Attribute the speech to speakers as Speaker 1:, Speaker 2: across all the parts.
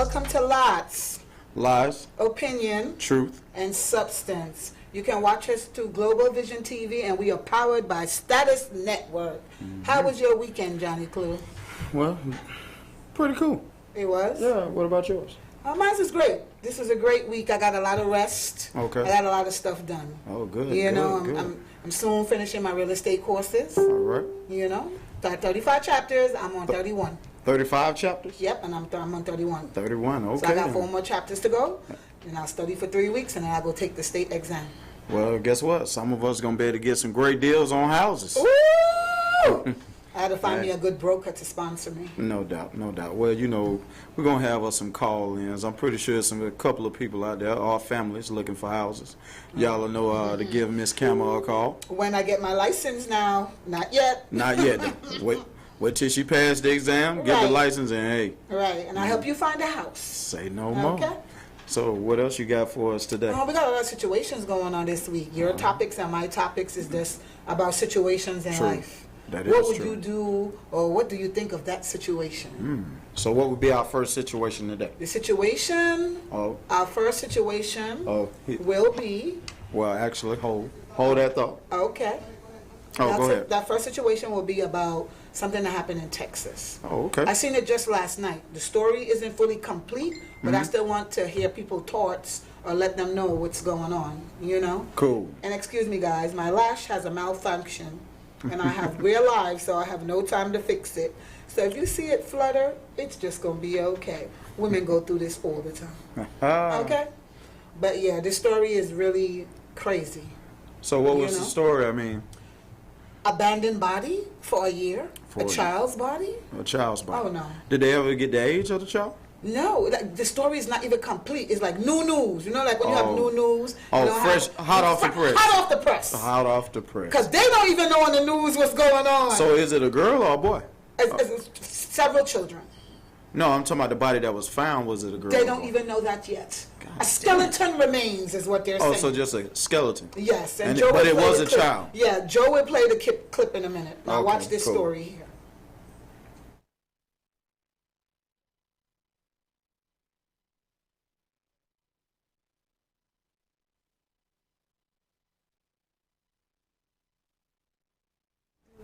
Speaker 1: Welcome to L.O.T.S.
Speaker 2: Lies,
Speaker 1: Opinion,
Speaker 2: truth.
Speaker 1: and Substance. You can watch us through Global Vision TV, and we are powered by Status Network. How was your weekend, Johnny Clue?
Speaker 2: Well, pretty cool.
Speaker 1: It was?
Speaker 2: Yeah, what about yours?
Speaker 1: Mine was great. This was a great week. I got a lot of rest.
Speaker 2: Okay.
Speaker 1: I got a lot of stuff done.
Speaker 2: Oh, good.
Speaker 1: I'm soon finishing my real estate courses.
Speaker 2: All right.
Speaker 1: You know, got 35 chapters. I'm on 31.
Speaker 2: 35 chapters?
Speaker 1: Yep, and I'm on 31.
Speaker 2: 31, okay.
Speaker 1: So I got 4 more chapters to go, and I'll study for 3 weeks, and then I'll go take the state exam.
Speaker 2: Well, guess what? Some of us going to be able to get some great deals on houses.
Speaker 1: Ooh! I had to find me a good broker to sponsor me.
Speaker 2: No doubt, no doubt. Well, you know, we're going to have us some call-ins. I'm pretty sure a couple of people out there, our families, looking for houses. Y'all will know to give Miss Camera a call.
Speaker 1: When I get my license now, not yet.
Speaker 2: Not yet, though. Wait till she passed the exam, get the license, and hey.
Speaker 1: Right, and I help you find a house.
Speaker 2: Say no more.
Speaker 1: Okay.
Speaker 2: So what else you got for us today?
Speaker 1: Oh, we got a lot of situations going on this week. Your topics and my topics is just about situations in life.
Speaker 2: That is
Speaker 1: what would
Speaker 2: true.
Speaker 1: you do, or what do you think of that situation?
Speaker 2: So what would be our first situation today?
Speaker 1: The situation, our first situation will be...
Speaker 2: Well, actually, hold that thought.
Speaker 1: Okay.
Speaker 2: Oh, go ahead.
Speaker 1: That first situation will be about something that happened in Texas.
Speaker 2: Oh, okay.
Speaker 1: I seen it just last night. The story isn't fully complete, but I still want to hear people's thoughts or let them know what's going on, you know?
Speaker 2: Cool.
Speaker 1: And excuse me, guys, my lash has a malfunction, and I have real life, so I have no time to fix it. So if you see it flutter, it's just going to be okay. Women go through this all the time. Okay? But yeah, this story is really crazy.
Speaker 2: So what was the story? I mean...
Speaker 1: Abandoned body for a year? A child's body?
Speaker 2: A child's body.
Speaker 1: Oh, no.
Speaker 2: Did they ever get the age of the child?
Speaker 1: No, the story is not even complete. It's like new news. You know, like when you have new news.
Speaker 2: Oh,
Speaker 1: you know,
Speaker 2: fresh, hot off the press.
Speaker 1: Hot off the press.
Speaker 2: Hot off the press.
Speaker 1: Because they don't even know in the news what's going on.
Speaker 2: So is it a girl or a boy?
Speaker 1: It's several children.
Speaker 2: No, I'm talking about the body that was found. Was it a girl?
Speaker 1: They don't even know that yet. A skeleton remains is what they're saying.
Speaker 2: Oh, so just a skeleton.
Speaker 1: Yes.
Speaker 2: And but it was a child.
Speaker 1: Yeah, Joe will play the clip in a minute. Now watch this story here.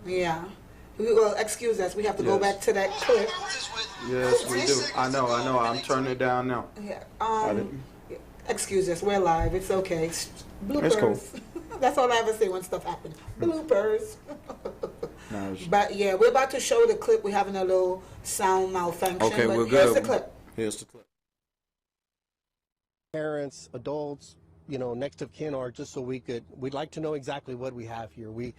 Speaker 1: Yeah. Well, excuse us. We have to go back to that clip.
Speaker 2: Yes, we do. I know. I'm turning it down now.
Speaker 1: Yeah. Excuse us. We're live. It's okay. Bloopers.
Speaker 2: That's cool.
Speaker 1: That's all I ever say when stuff happens. Bloopers.
Speaker 2: Nice.
Speaker 1: But yeah, we're about to show the clip. We're having a little sound malfunction.
Speaker 2: Okay,
Speaker 1: but
Speaker 2: we're
Speaker 1: here's
Speaker 2: good.
Speaker 1: the clip.
Speaker 2: Here's the clip.
Speaker 3: Parents, adults, you know, next of kin are just so we'd like to know exactly what we have here. We,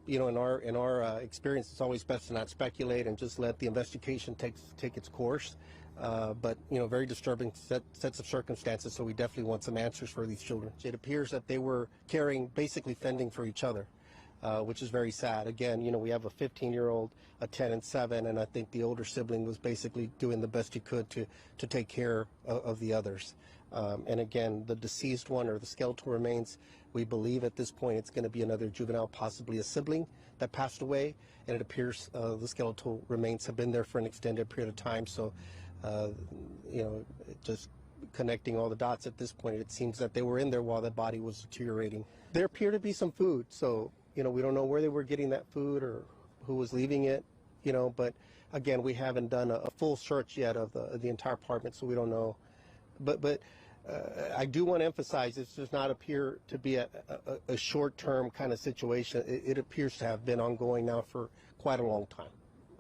Speaker 3: you know, in our experience, it's always best to not speculate and just let the investigation take its course. But, you know, very disturbing sets of circumstances, so we definitely want some answers for these children. It appears that they were basically fending for each other, which is very sad. Again, you know, we have a 15-year-old, a 10 and 7, and I think the older sibling was basically doing the best he could to take care of the others. And again, the deceased one, or the skeletal remains, we believe at this point it's going to be another juvenile, possibly a sibling that passed away, and it appears the skeletal remains have been there for an extended period of time. So, you know, just connecting all the dots at this point, it seems that they were in there while the body was deteriorating. There appear to be some food, so, you know, we don't know where they were getting that food or who was leaving it, you know, but again, we haven't done a full search yet of the entire apartment, so we don't know. But I do want to emphasize this does not appear to be a short-term kind of situation. It appears to have been ongoing now for quite a long time.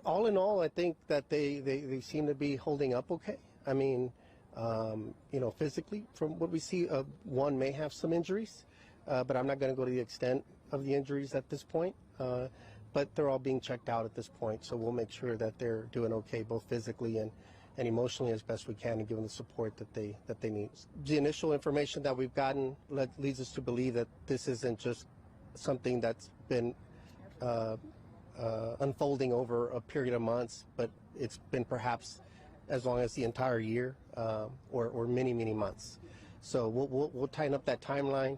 Speaker 3: All in all, I think that they seem to be holding up okay. I mean, you know, physically, from what we see, one may have some injuries, but I'm not going to go to the extent of the injuries at this point. But they're all being checked out at this point, so we'll make sure that they're doing okay, both physically and emotionally as best we can, and give them the support that they need. The initial information that we've gotten leads us to believe that this isn't just something that's been unfolding over a period of months, but it's been perhaps as long as the entire year, or many months. So we'll tighten up that timeline,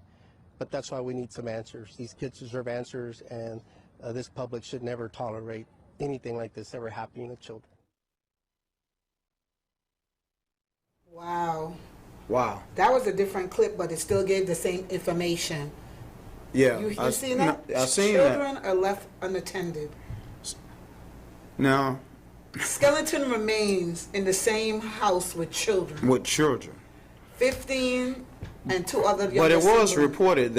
Speaker 3: but that's why we need some answers. These kids deserve answers, and this public should never tolerate anything like this ever happening to children.
Speaker 1: Wow.
Speaker 2: Wow.
Speaker 1: That was a different clip, but it still gave the same information.
Speaker 2: Yeah.
Speaker 1: You seen that?
Speaker 2: I seen that.
Speaker 1: Children are left unattended.
Speaker 2: Now,
Speaker 1: Skeleton remains in the same house with children.
Speaker 2: with children.
Speaker 1: 15 and 2 other younger
Speaker 2: But it was
Speaker 1: siblings.
Speaker 2: reported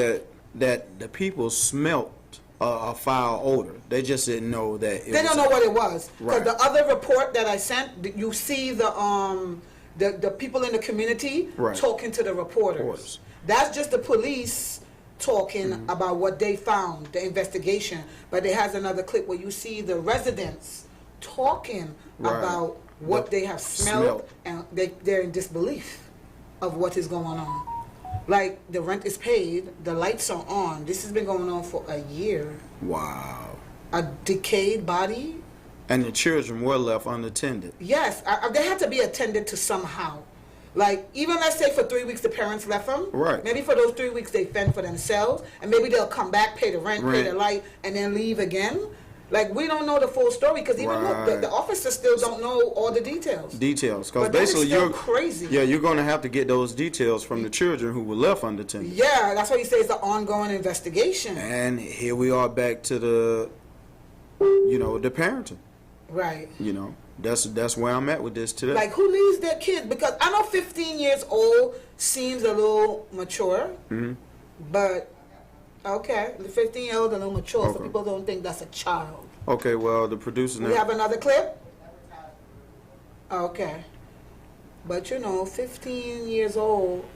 Speaker 2: that the people smelt a foul odor. They just didn't know that.
Speaker 1: They don't know what it was. Because
Speaker 2: Right.
Speaker 1: the other report that I sent, you see the people in the community
Speaker 2: Right.
Speaker 1: talking to the reporters. That's just the police talking about what they found, the investigation. But it has another clip where you see the residents talking
Speaker 2: Right.
Speaker 1: about what they have smelled, and they're in disbelief of what is going on. Like, the rent is paid, the lights are on. This has been going on for a year.
Speaker 2: Wow.
Speaker 1: A decayed body.
Speaker 2: And the children were left unattended.
Speaker 1: Yes, they had to be attended to somehow. Like, even let's say for 3 weeks the parents left them.
Speaker 2: Right.
Speaker 1: Maybe for those 3 weeks they fend for themselves, and maybe they'll come back, pay the rent, pay the light, and then leave again. Like, we don't know the full story because even look, the officers still don't know all the details.
Speaker 2: Because
Speaker 1: But that is
Speaker 2: basically
Speaker 1: still crazy.
Speaker 2: Yeah, you're going to have to get those details from the children who were left unattended.
Speaker 1: Yeah, that's why you say it's an ongoing investigation.
Speaker 2: And here we are back to the parenting.
Speaker 1: Right.
Speaker 2: That's where I'm at with this today.
Speaker 1: Like, who leaves their kids? Because I know 15 years old seems a little mature, but okay, the 15-year-old a little mature, so people don't think that's a child.
Speaker 2: Okay, well, the producer
Speaker 1: We have another clip? Okay. But 15 years old,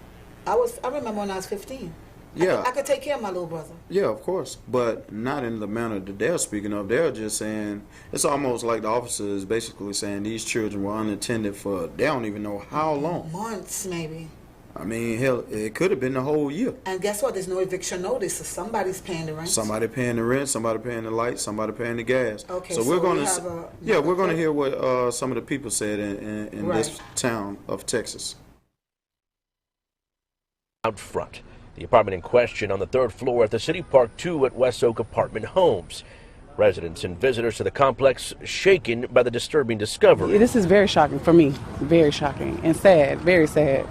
Speaker 1: I remember when I was 15.
Speaker 2: Yeah.
Speaker 1: I could take care of my little brother.
Speaker 2: Yeah, of course, but not in the manner that they're speaking of. They're just saying, it's almost like the officer is basically saying these children were unattended for, they don't even know how long.
Speaker 1: Months, maybe.
Speaker 2: I mean, hell, it could have been the whole year.
Speaker 1: And guess what? There's no eviction notice, so somebody's paying the rent.
Speaker 2: Somebody paying the rent, somebody paying the light, somebody paying the gas.
Speaker 1: Okay,
Speaker 2: so we're going
Speaker 1: we're
Speaker 2: to hear what some of the people said in this town of Texas.
Speaker 4: Out front, the apartment in question on the 3rd floor at the City Park 2 at West Oak Apartment Homes. Residents and visitors to the complex shaken by the disturbing discovery.
Speaker 5: This is very shocking for me, very shocking and sad, very sad.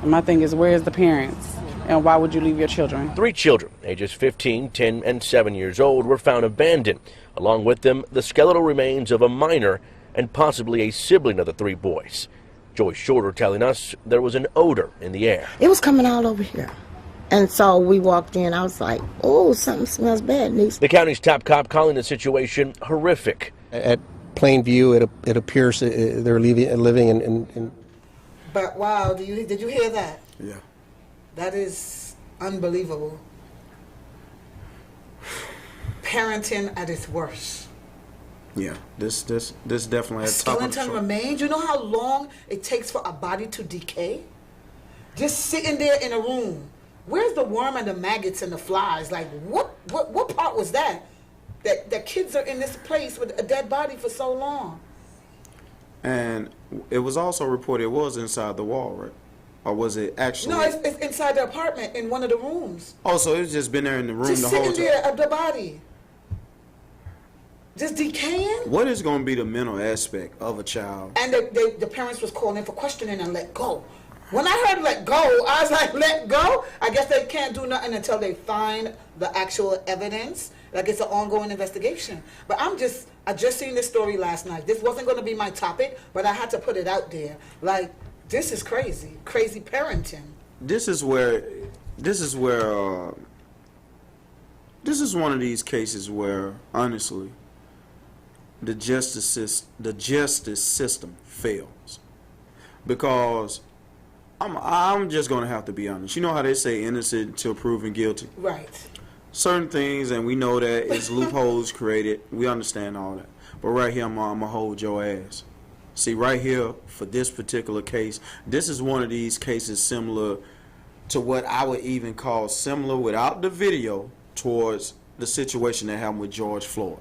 Speaker 5: And my thing is, where's the parents? And why would you leave your children?
Speaker 4: 3 children, ages 15, 10, and 7 years old, were found abandoned. Along with them, the skeletal remains of a minor and possibly a sibling of the 3 boys. Joy Shorter telling us there was an odor in the air.
Speaker 6: It was coming all over here. And so we walked in. I was like, oh, something smells bad.
Speaker 4: The county's top cop calling the situation horrific.
Speaker 3: At plain view, it appears they're living in.
Speaker 1: But wow, did you hear that?
Speaker 2: Yeah.
Speaker 1: That is unbelievable. Parenting at its worst.
Speaker 2: Yeah, this definitely has top of the
Speaker 1: Skeleton
Speaker 2: show.
Speaker 1: remains. You know how long it takes for a body to decay? Just sitting there in a room. Where's the worm and the maggots and the flies? Like, what part was that? That kids are in this place with a dead body for so long.
Speaker 2: And it was also reported it was inside the wall, right? Or was it actually?
Speaker 1: No, it's inside the apartment in one of the rooms.
Speaker 2: Oh, so it's just been there in the room
Speaker 1: Just
Speaker 2: the whole
Speaker 1: sitting
Speaker 2: time.
Speaker 1: there at the body. Just decaying.
Speaker 2: What is going to be the mental aspect of a child?
Speaker 1: And the parents was calling in for questioning and let go. When I heard let go, I was like, let go? I guess they can't do nothing until they find the actual evidence. Like, it's an ongoing investigation. But I just seen this story last night. This wasn't going to be my topic, but I had to put it out there. Like, this is crazy. Crazy parenting.
Speaker 2: This is one of these cases where, honestly, the justice system fails. Because I'm just going to have to be honest. You know how they say innocent until proven guilty?
Speaker 1: Right.
Speaker 2: Certain things, and we know that it's loopholes created. We understand all that. But right here, I'm going to hold your ass. See, right here, for this particular case, this is one of these cases similar to what I would even call similar without the video towards the situation that happened with George Floyd.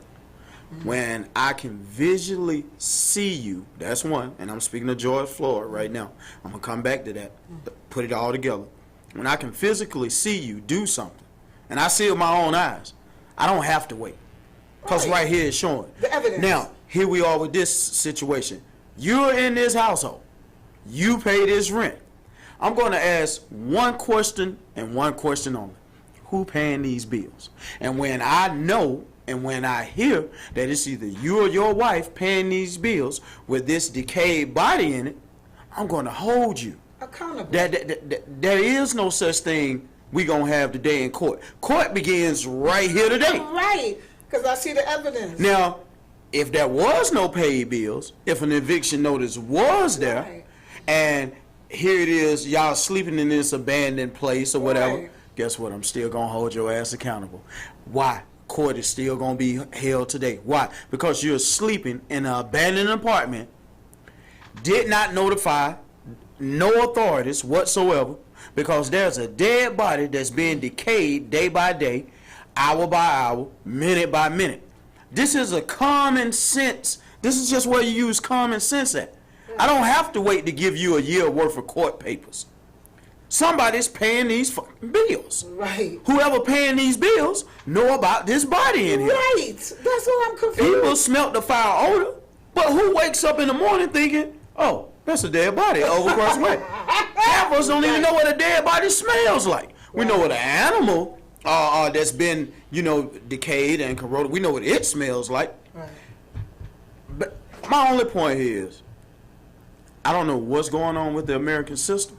Speaker 2: When I can visually see you, that's one, and I'm speaking of George Floyd right now. I'm going to come back to that, put it all together. When I can physically see you do something, and I see it with my own eyes, I don't have to wait. Because right here it's showing.
Speaker 1: The evidence.
Speaker 2: Now, here we are with this situation. You're in this household. You pay this rent. I'm going to ask one question and one question only. Who paying these bills? And when I know and when I hear that it's either you or your wife paying these bills with this decayed body in it, I'm going to hold you
Speaker 1: accountable.
Speaker 2: There is no such thing we going to have today in court. Court begins right here today.
Speaker 1: Right, because I see the evidence.
Speaker 2: Now, if there was no paid bills, if an eviction notice was there,
Speaker 1: right.
Speaker 2: and here it is, y'all sleeping in this abandoned place or whatever,
Speaker 1: right.
Speaker 2: Guess what? I'm still going to hold your ass accountable. Why? Court is still going to be held today. Why? Because you're sleeping in an abandoned apartment, did not notify no authorities whatsoever, because there's a dead body that's being decayed day by day, hour by hour, minute by minute. This is a common sense. This is just where you use common sense at. I don't have to wait to give you a year worth of court papers. Somebody's paying these fucking bills.
Speaker 1: Right.
Speaker 2: Whoever paying these bills know about this body in here.
Speaker 1: Right. That's what I'm confused.
Speaker 2: People smelt the foul odor, but who wakes up in the morning thinking, oh, that's a dead body over across the way? Half of us don't even know what a dead body smells like. We know what an animal that's been, decayed and corroded, we know what it smells like.
Speaker 1: Right.
Speaker 2: But my only point here is, I don't know what's going on with the American system.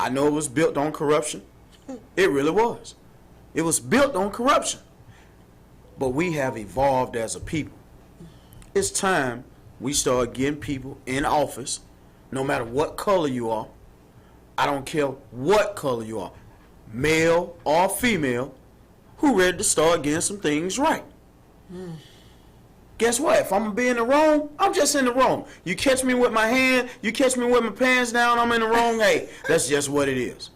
Speaker 2: I know it was built on corruption. It really was. It was built on corruption. But we have evolved as a people. It's time we start getting people in office, no matter what color you are. I don't care what color you are, male or female, who ready to start getting some things right. Guess what? If I'm gonna be in the wrong, I'm just in the wrong. You catch me with my hand, you catch me with my pants down, I'm in the wrong. Hey, that's just what it is.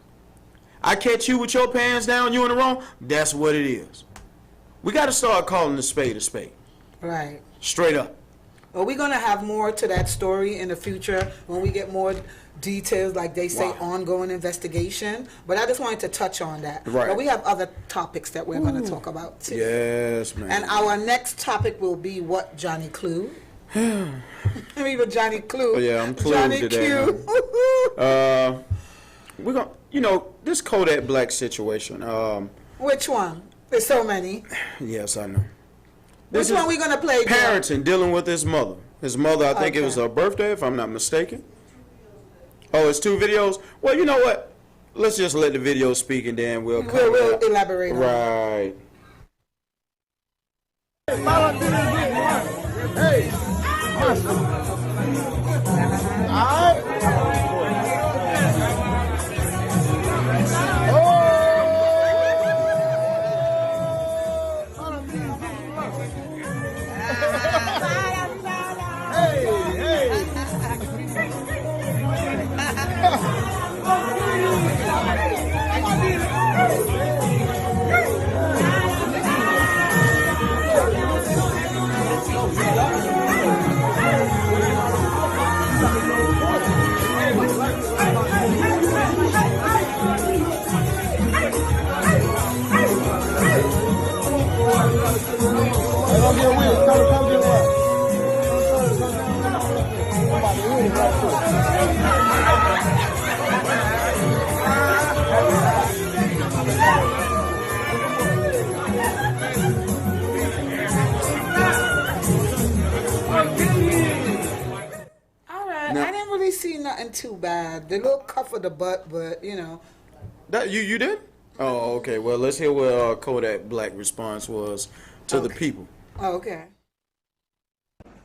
Speaker 2: I catch you with your pants down, you in the wrong, that's what it is. We got to start calling a spade a spade.
Speaker 1: Right.
Speaker 2: Straight up.
Speaker 1: Well, we're going to have more to that story in the future when we get more details, like they say, ongoing investigation. But I just wanted to touch on that.
Speaker 2: Right.
Speaker 1: But we have other topics that we're going to talk about, too.
Speaker 2: Yes, man.
Speaker 1: And our next topic will be what, Johnny Clue? Even Johnny Clue.
Speaker 2: Oh, yeah, I'm clued
Speaker 1: Johnny
Speaker 2: today. We're going this Kodak Black situation.
Speaker 1: Which one? There's so many.
Speaker 2: Yes, I know.
Speaker 1: Which one we going to play?
Speaker 2: Parenting, dealing with his mother. His mother, I think it was her birthday, if I'm not mistaken. Oh, it's 2 videos? Well, you know what? Let's just let the video speak and then we'll
Speaker 1: elaborate on it.
Speaker 2: Right.
Speaker 7: Hey. All right.
Speaker 1: See nothing too bad. The little cuff of the butt, but
Speaker 2: That you did? Oh, okay. Well, let's hear what Kodak Black response was to the people.
Speaker 1: Oh, okay.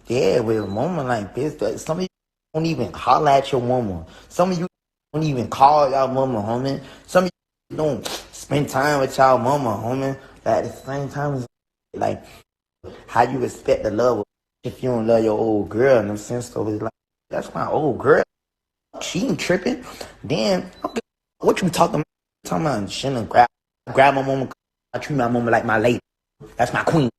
Speaker 8: Yeah, with a woman like this, some of you don't even holler at your woman. Some of you don't even call y'all mama, homie. Some of you don't spend time with y'all mama, homie. But at the same time, it's like how you expect to love her if you don't love your old girl in the sense of it's like, that's my old girl. She ain't tripping. Then, what you talking about? Talking about she done grab my mama. I treat my mama like my lady. That's my queen.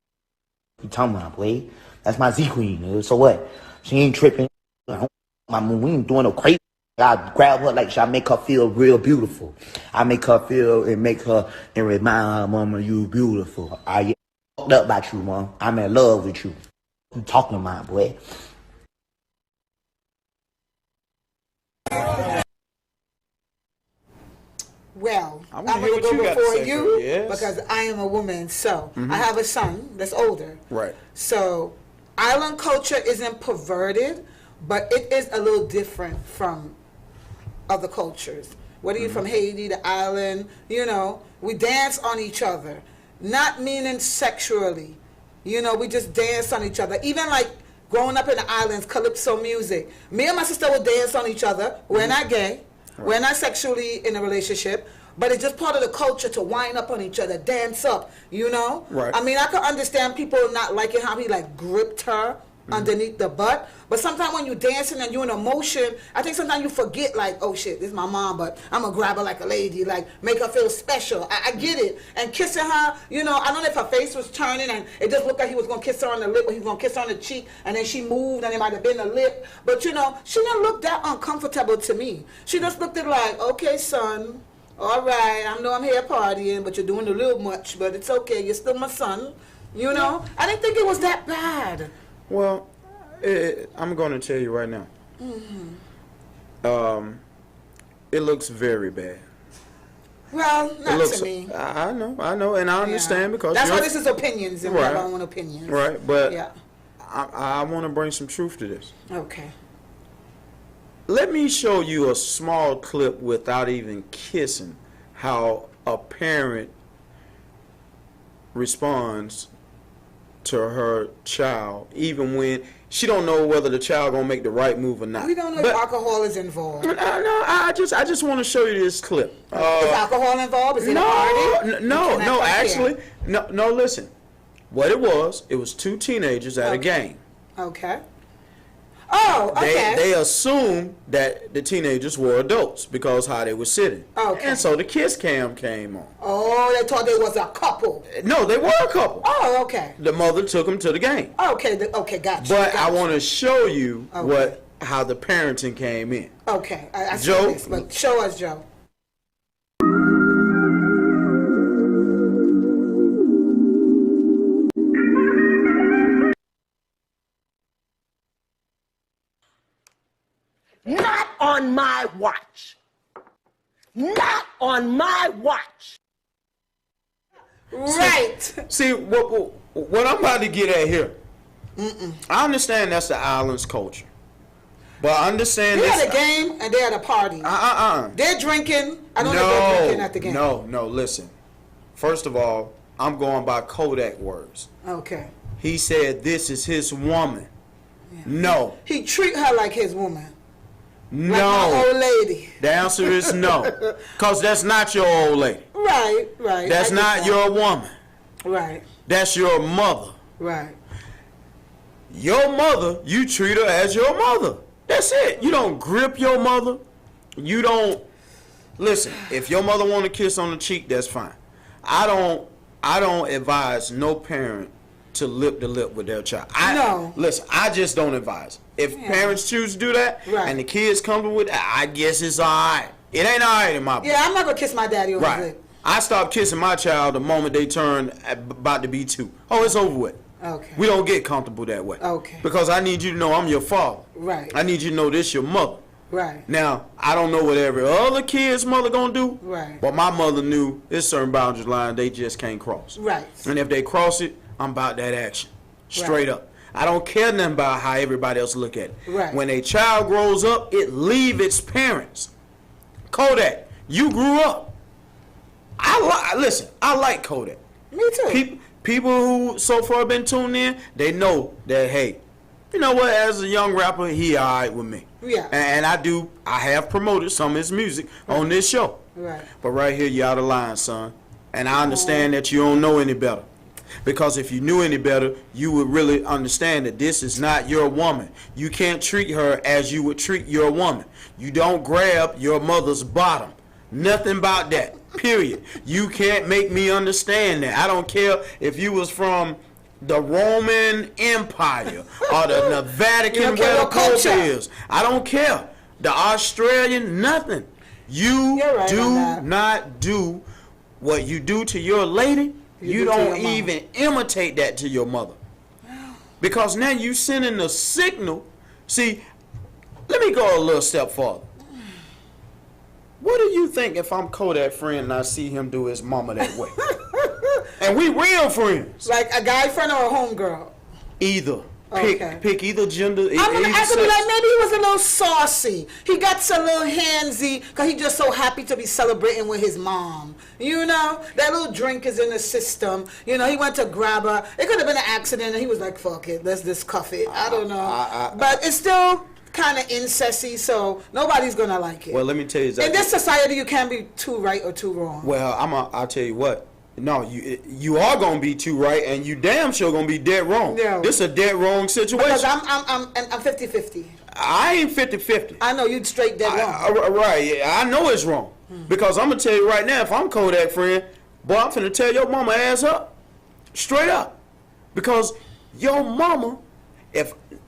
Speaker 8: You talking about, boy? That's my Z queen, nigga. So what? She ain't tripping. My mama, we ain't doing no crazy. I grab her like I make her feel real beautiful. I make her feel and make her and remind her, mama, you beautiful. I fucked up about you, mom. I'm in love with you. You talking about, boy?
Speaker 1: Well,
Speaker 2: I
Speaker 1: I'm
Speaker 2: wanna hear
Speaker 1: going to
Speaker 2: what
Speaker 1: go
Speaker 2: you got to
Speaker 1: before
Speaker 2: say
Speaker 1: you
Speaker 2: first. Yes.
Speaker 1: because I am a woman. So I have a son that's older.
Speaker 2: Right.
Speaker 1: So island culture isn't perverted, but it is a little different from other cultures. Whether you're from Haiti, the island, you know, we dance on each other. Not meaning sexually. You know, we just dance on each other. Even like growing up in the islands, calypso music. Me and my sister would dance on each other. We're not gay. Right. We're not sexually in a relationship. But it's just part of the culture to wind up on each other, dance up, you know?
Speaker 2: Right.
Speaker 1: I mean, I could understand people not liking how he like gripped her underneath the butt. But sometimes when you're dancing and you're in emotion, I think sometimes you forget like, oh shit, this is my mom, but I'm gonna grab her like a lady, like make her feel special. I get it. And kissing her, you know, I don't know if her face was turning and it just looked like he was gonna kiss her on the lip or he was gonna kiss her on the cheek and then she moved and it might have been the lip. But you know, she didn't look that uncomfortable to me. She just looked at it like, okay, son, all right, I know I'm here partying, but you're doing a little much, but it's okay. You're still my son, you know? I didn't think it was that bad.
Speaker 2: Well, I'm going to tell you right now. It looks very bad.
Speaker 1: Well, not to me.
Speaker 2: I know, and I understand because
Speaker 1: that's why this is opinions, and we have our own opinions.
Speaker 2: Right, but I want to bring some truth to this.
Speaker 1: Okay.
Speaker 2: Let me show you a small clip without even kissing how a parent responds to her child, even when she don't know whether the child gonna make the right move or not.
Speaker 1: We don't know if alcohol is involved.
Speaker 2: No, I just want to show you this clip.
Speaker 1: Is alcohol involved? Is it a party?
Speaker 2: No, actually, no. Listen, what it was two teenagers at a game.
Speaker 1: Okay. Oh, okay.
Speaker 2: They assumed that the teenagers were adults because how they were sitting.
Speaker 1: Okay.
Speaker 2: And so the kiss cam came on.
Speaker 1: Oh, they thought they was a couple.
Speaker 2: No, they were a couple.
Speaker 1: Oh, okay.
Speaker 2: The mother took them to the game.
Speaker 1: Okay, gotcha.
Speaker 2: But I want to show you how the parenting came in.
Speaker 1: Okay, I see
Speaker 2: Joe,
Speaker 1: this, but show us, Joe.
Speaker 7: Not on my watch. Not on my watch.
Speaker 1: Right.
Speaker 2: See what I'm about to get at here. I understand that's the island's culture, but I understand
Speaker 1: we
Speaker 2: this.
Speaker 1: At a game and they're at a party. They're drinking. I don't know if they're drinking at the game.
Speaker 2: No. Listen. First of all, I'm going by Kodak words.
Speaker 1: Okay.
Speaker 2: He said this is his woman. Yeah. No.
Speaker 1: He treat her like his woman.
Speaker 2: No.
Speaker 1: Like my old lady.
Speaker 2: The answer is no. Because that's not your old lady.
Speaker 1: Right.
Speaker 2: That's not your woman.
Speaker 1: Right.
Speaker 2: That's your mother.
Speaker 1: Right.
Speaker 2: Your mother, you treat her as your mother. That's it. You don't grip your mother. You don't... Listen, if your mother want to kiss on the cheek, that's fine. I don't advise no parent to lip to lip with their child.
Speaker 1: No.
Speaker 2: Listen, I just don't advise. If parents choose to do that and the kids comfortable with that, I guess it's all right. It ain't all right in my book.
Speaker 1: Yeah, I'm not going to kiss my daddy on the lip.
Speaker 2: I stopped kissing my child the moment they turned about to be 2. Oh, it's over with.
Speaker 1: Okay.
Speaker 2: We don't get comfortable that way.
Speaker 1: Okay.
Speaker 2: Because I need you to know I'm your father.
Speaker 1: Right.
Speaker 2: I need you to know this your mother.
Speaker 1: Right.
Speaker 2: Now, I don't know what every other kid's mother gonna do.
Speaker 1: Right.
Speaker 2: But my mother knew there's certain boundaries line they just can't cross.
Speaker 1: Right.
Speaker 2: And if they cross it, I'm about that action. Straight up. I don't care nothing about how everybody else look at it.
Speaker 1: Right.
Speaker 2: When a child grows up, it leave its parents. Kodak, you grew up. Listen, I like Kodak.
Speaker 1: Me too.
Speaker 2: People who so far been tuned in, they know that, hey, you know what, as a young rapper, he all right with me.
Speaker 1: Yeah.
Speaker 2: And I have promoted some of his music on this show.
Speaker 1: Right.
Speaker 2: But right here, you out of line, son. And I understand that you don't know any better. Because if you knew any better, you would really understand that this is not your woman. You can't treat her as you would treat your woman. You don't grab your mother's bottom. Nothing about that. Period. You can't make me understand that. I don't care if you was from the Roman Empire or the Vatican where the Pope is. I don't care. The Australian, nothing. You do not do what you do to your lady. You don't even imitate that to your mother. Because now you sending a signal. See, let me go a little step further. What do you think if I'm Kodak friend and I see him do his mama that way? And we real friends.
Speaker 1: Like a guy friend or a homegirl?
Speaker 2: Either.
Speaker 1: Okay.
Speaker 2: Pick either gender.
Speaker 1: I'm gonna ask him, like, maybe he was a little saucy. He got a little handsy because he just so happy to be celebrating with his mom. You know, that little drink is in the system. You know, he went to grab her. It could have been an accident, and he was like, "Fuck it, let's just cuff it." I don't know, but it's still kind of incesty, so nobody's gonna like it.
Speaker 2: Well, let me tell you exactly.
Speaker 1: In this society, you can't be too right or too wrong.
Speaker 2: Well, I'll tell you what. No, you are gonna be too right, and you damn sure gonna be dead wrong. Yeah. This is a dead wrong situation.
Speaker 1: Because I'm 50-50.
Speaker 2: I ain't 50-50.
Speaker 1: I know you straight dead wrong.
Speaker 2: Right, yeah, I know it's wrong. Because I'm gonna tell you right now, if I'm Kodak friend, boy, I'm finna tell your mama ass up, straight up. Because your mama,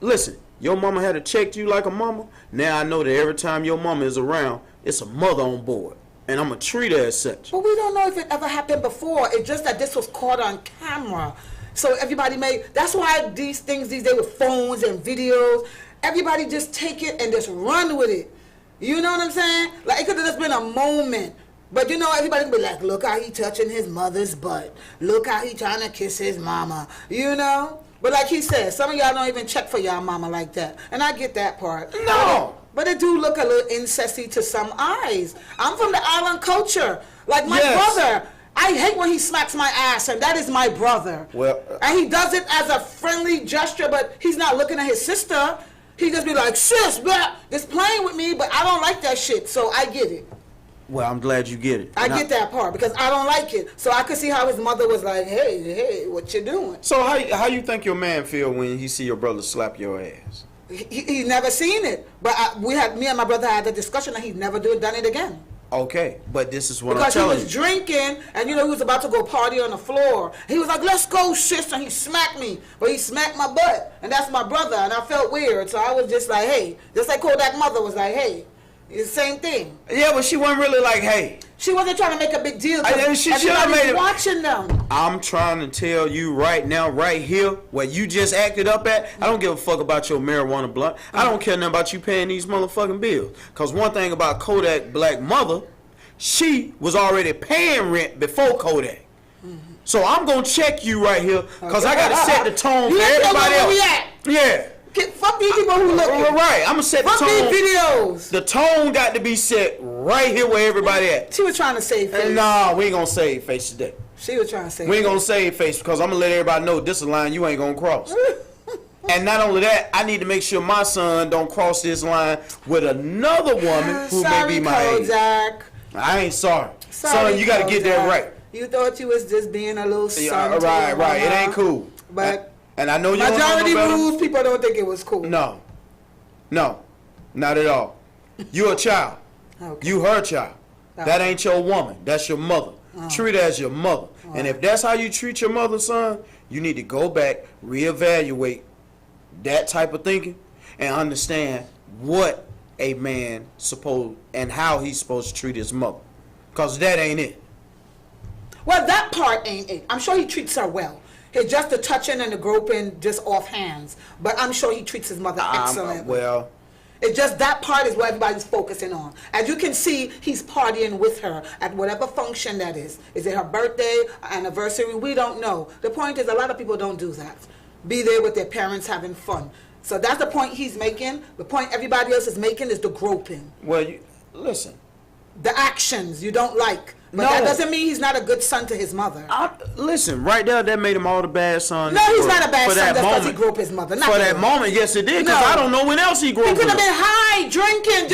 Speaker 2: listen, your mama had to check you like a mama. Now I know that every time your mama is around, it's a mother on board. And I'm going to treat her as such.
Speaker 1: But we don't know if it ever happened before. It's just that this was caught on camera. So everybody that's why these things these days with phones and videos, everybody just take it and just run with it. You know what I'm saying? Like, it could have just been a moment. But, you know, everybody could be like, look how he touching his mother's butt. Look how he trying to kiss his mama. You know? But like he said, some of y'all don't even check for y'all mama like that. And I get that part.
Speaker 2: No!
Speaker 1: But it do look a little incesty to some eyes. I'm from the island culture. Like my brother, I hate when he smacks my ass, and that is my brother.
Speaker 2: Well,
Speaker 1: and he does it as a friendly gesture, but he's not looking at his sister. He just be like, sis, blah, just playing with me, but I don't like that shit, so I get it.
Speaker 2: Well, I'm glad you get it.
Speaker 1: I get that part, because I don't like it. So I could see how his mother was like, hey, what you doing?
Speaker 2: So how you think your man feel when he see your brother slap your ass?
Speaker 1: He's never seen it, but me and my brother had a discussion, and he'd never done it again.
Speaker 2: Okay, but this is what I'm telling you.
Speaker 1: Because he was drinking, and you know he was about to go party on the floor. He was like, "Let's go, sis," and he smacked me, but he smacked my butt, and that's my brother, and I felt weird, so I was just like, "Hey," just like Kodak mother was like, "Hey." It's the same thing.
Speaker 2: Yeah, but she wasn't really like, hey.
Speaker 1: She wasn't trying to make a big deal.
Speaker 2: She should have made it.
Speaker 1: Watching them.
Speaker 2: I'm trying to tell you right now, right here, where you just acted up at. I don't give a fuck about your marijuana blunt. I don't care nothing about you paying these motherfucking bills. Because one thing about Kodak black mother, she was already paying rent before Kodak. So I'm going to check you right here because I got to set the tone for everybody else. Yeah.
Speaker 1: Fuck these people who look
Speaker 2: right. I'm gonna set the tone.
Speaker 1: Fuck these videos.
Speaker 2: The tone got to be set right here where everybody at.
Speaker 1: She was trying to save face.
Speaker 2: Nah, we ain't gonna save face today.
Speaker 1: She was trying to save.
Speaker 2: We ain't gonna save face because I'm gonna let everybody know this is a line you ain't gonna cross. And not only that, I need to make sure my son don't cross this line with another woman who may be my age. I ain't sorry. Son, you got to get that right.
Speaker 1: You thought you was just being a little son.
Speaker 2: Right. It ain't cool.
Speaker 1: But.
Speaker 2: And I know you
Speaker 1: majority rules, people don't think it was cool.
Speaker 2: No, not at all. You a child. Okay. You her child. Okay. That ain't your woman. That's your mother. Treat her as your mother. And if that's how you treat your mother, son, you need to go back, reevaluate that type of thinking, and understand what a man supposed and how he's supposed to treat his mother. Because that ain't it.
Speaker 1: Well, that part ain't it. I'm sure he treats her well. It's just the touching and the groping just off hands. But I'm sure he treats his mother excellently.
Speaker 2: Well,
Speaker 1: it's just that part is what everybody's focusing on. As you can see, he's partying with her at whatever function that is. Is it her birthday, anniversary? We don't know. The point is a lot of people don't do that. Be there with their parents having fun. So that's the point he's making. The point everybody else is making is the groping.
Speaker 2: Well, listen.
Speaker 1: The actions you don't like. But that doesn't mean he's not a good son to his mother.
Speaker 2: Listen, right there, that made him all the bad son.
Speaker 1: No, he's not a bad son just because he grew up his mother.
Speaker 2: For that moment, yes, it did, because I don't know when else he grew up.
Speaker 1: He could have been high, drinking,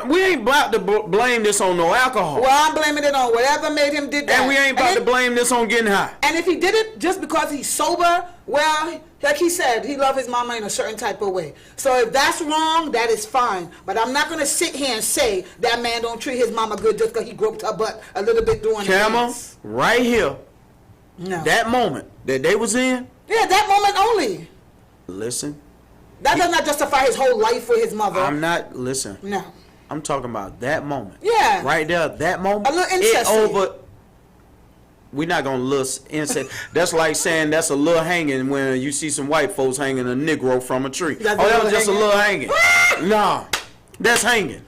Speaker 2: we ain't about to blame this on no alcohol.
Speaker 1: Well, I'm blaming it on whatever made him did that.
Speaker 2: And we ain't about to blame this on getting high.
Speaker 1: And if he did it just because he's sober, well, like he said, he loved his mama in a certain type of way. So if that's wrong, that is fine. But I'm not going to sit here and say that man don't treat his mama good just because he groped her butt a little bit during the dance.
Speaker 2: Right here, that moment that they was in.
Speaker 1: Yeah, that moment only.
Speaker 2: Listen.
Speaker 1: That does not justify his whole life with his mother.
Speaker 2: Listen.
Speaker 1: No.
Speaker 2: I'm talking about that moment.
Speaker 1: Yeah.
Speaker 2: Right there, that moment.
Speaker 1: A little incest.
Speaker 2: We're not going to look incest. That's like saying that's a little hanging when you see some white folks hanging a Negro from a tree. That was just a little hanging. Nah, that's hanging.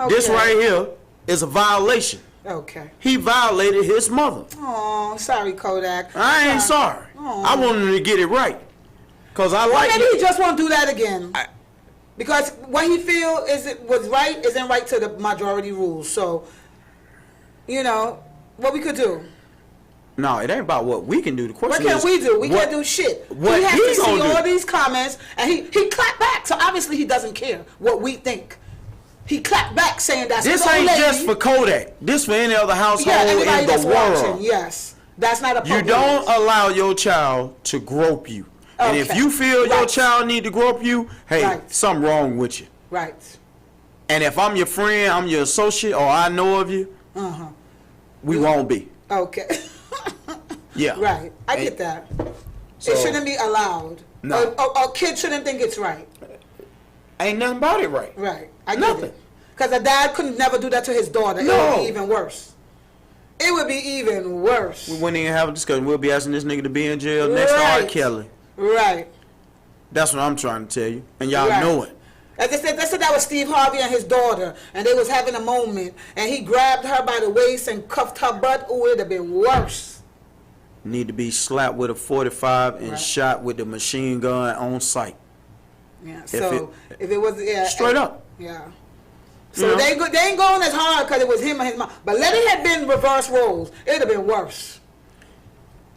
Speaker 2: This right here is a violation.
Speaker 1: Okay.
Speaker 2: He violated his mother.
Speaker 1: Oh, sorry, Kodak.
Speaker 2: I ain't sorry. I want him to get it right. Because I like
Speaker 1: maybe he just won't do that again. Because what he feel was right isn't right to the majority rules. So, you know, what we could do.
Speaker 2: No, it ain't about what we can do. The question
Speaker 1: what
Speaker 2: is,
Speaker 1: can we do? We can't do shit.
Speaker 2: What
Speaker 1: he has to see all
Speaker 2: do?
Speaker 1: these comments, and he clapped back. So obviously he doesn't care what we think. He clapped back saying that's
Speaker 2: this
Speaker 1: his old
Speaker 2: ain't
Speaker 1: lady.
Speaker 2: just for Kodak. This for any other household
Speaker 1: anybody
Speaker 2: in
Speaker 1: that's
Speaker 2: the world.
Speaker 1: watching, yes, that's not a problem.
Speaker 2: You don't allow your child to grope you. And if you feel your child need to grope you, hey, something wrong with you.
Speaker 1: Right.
Speaker 2: And if I'm your friend, I'm your associate, or I know of you, we won't be.
Speaker 1: Okay.
Speaker 2: Yeah.
Speaker 1: Right. I get that.
Speaker 2: So,
Speaker 1: it shouldn't be allowed.
Speaker 2: No.
Speaker 1: A kid shouldn't think it's right.
Speaker 2: Ain't nothing about it right.
Speaker 1: Right. I get it. Because a dad couldn't never do that to his daughter.
Speaker 2: No.
Speaker 1: It would be even worse. It would be even worse.
Speaker 2: We wouldn't even have a discussion. We'll be asking this nigga to be in jail next to R. Kelly.
Speaker 1: Right.
Speaker 2: That's what I'm trying to tell you. And y'all know it.
Speaker 1: Like they said that was Steve Harvey and his daughter, and they was having a moment, and he grabbed her by the waist and cuffed her butt. Ooh, it'd have been worse.
Speaker 2: Need to be slapped with a 45 and shot with the machine gun on sight.
Speaker 1: Yeah. So if it was
Speaker 2: straight up.
Speaker 1: Yeah. So they ain't going as hard because it was him and his mom. But let it have been reverse roles. It'd have been worse.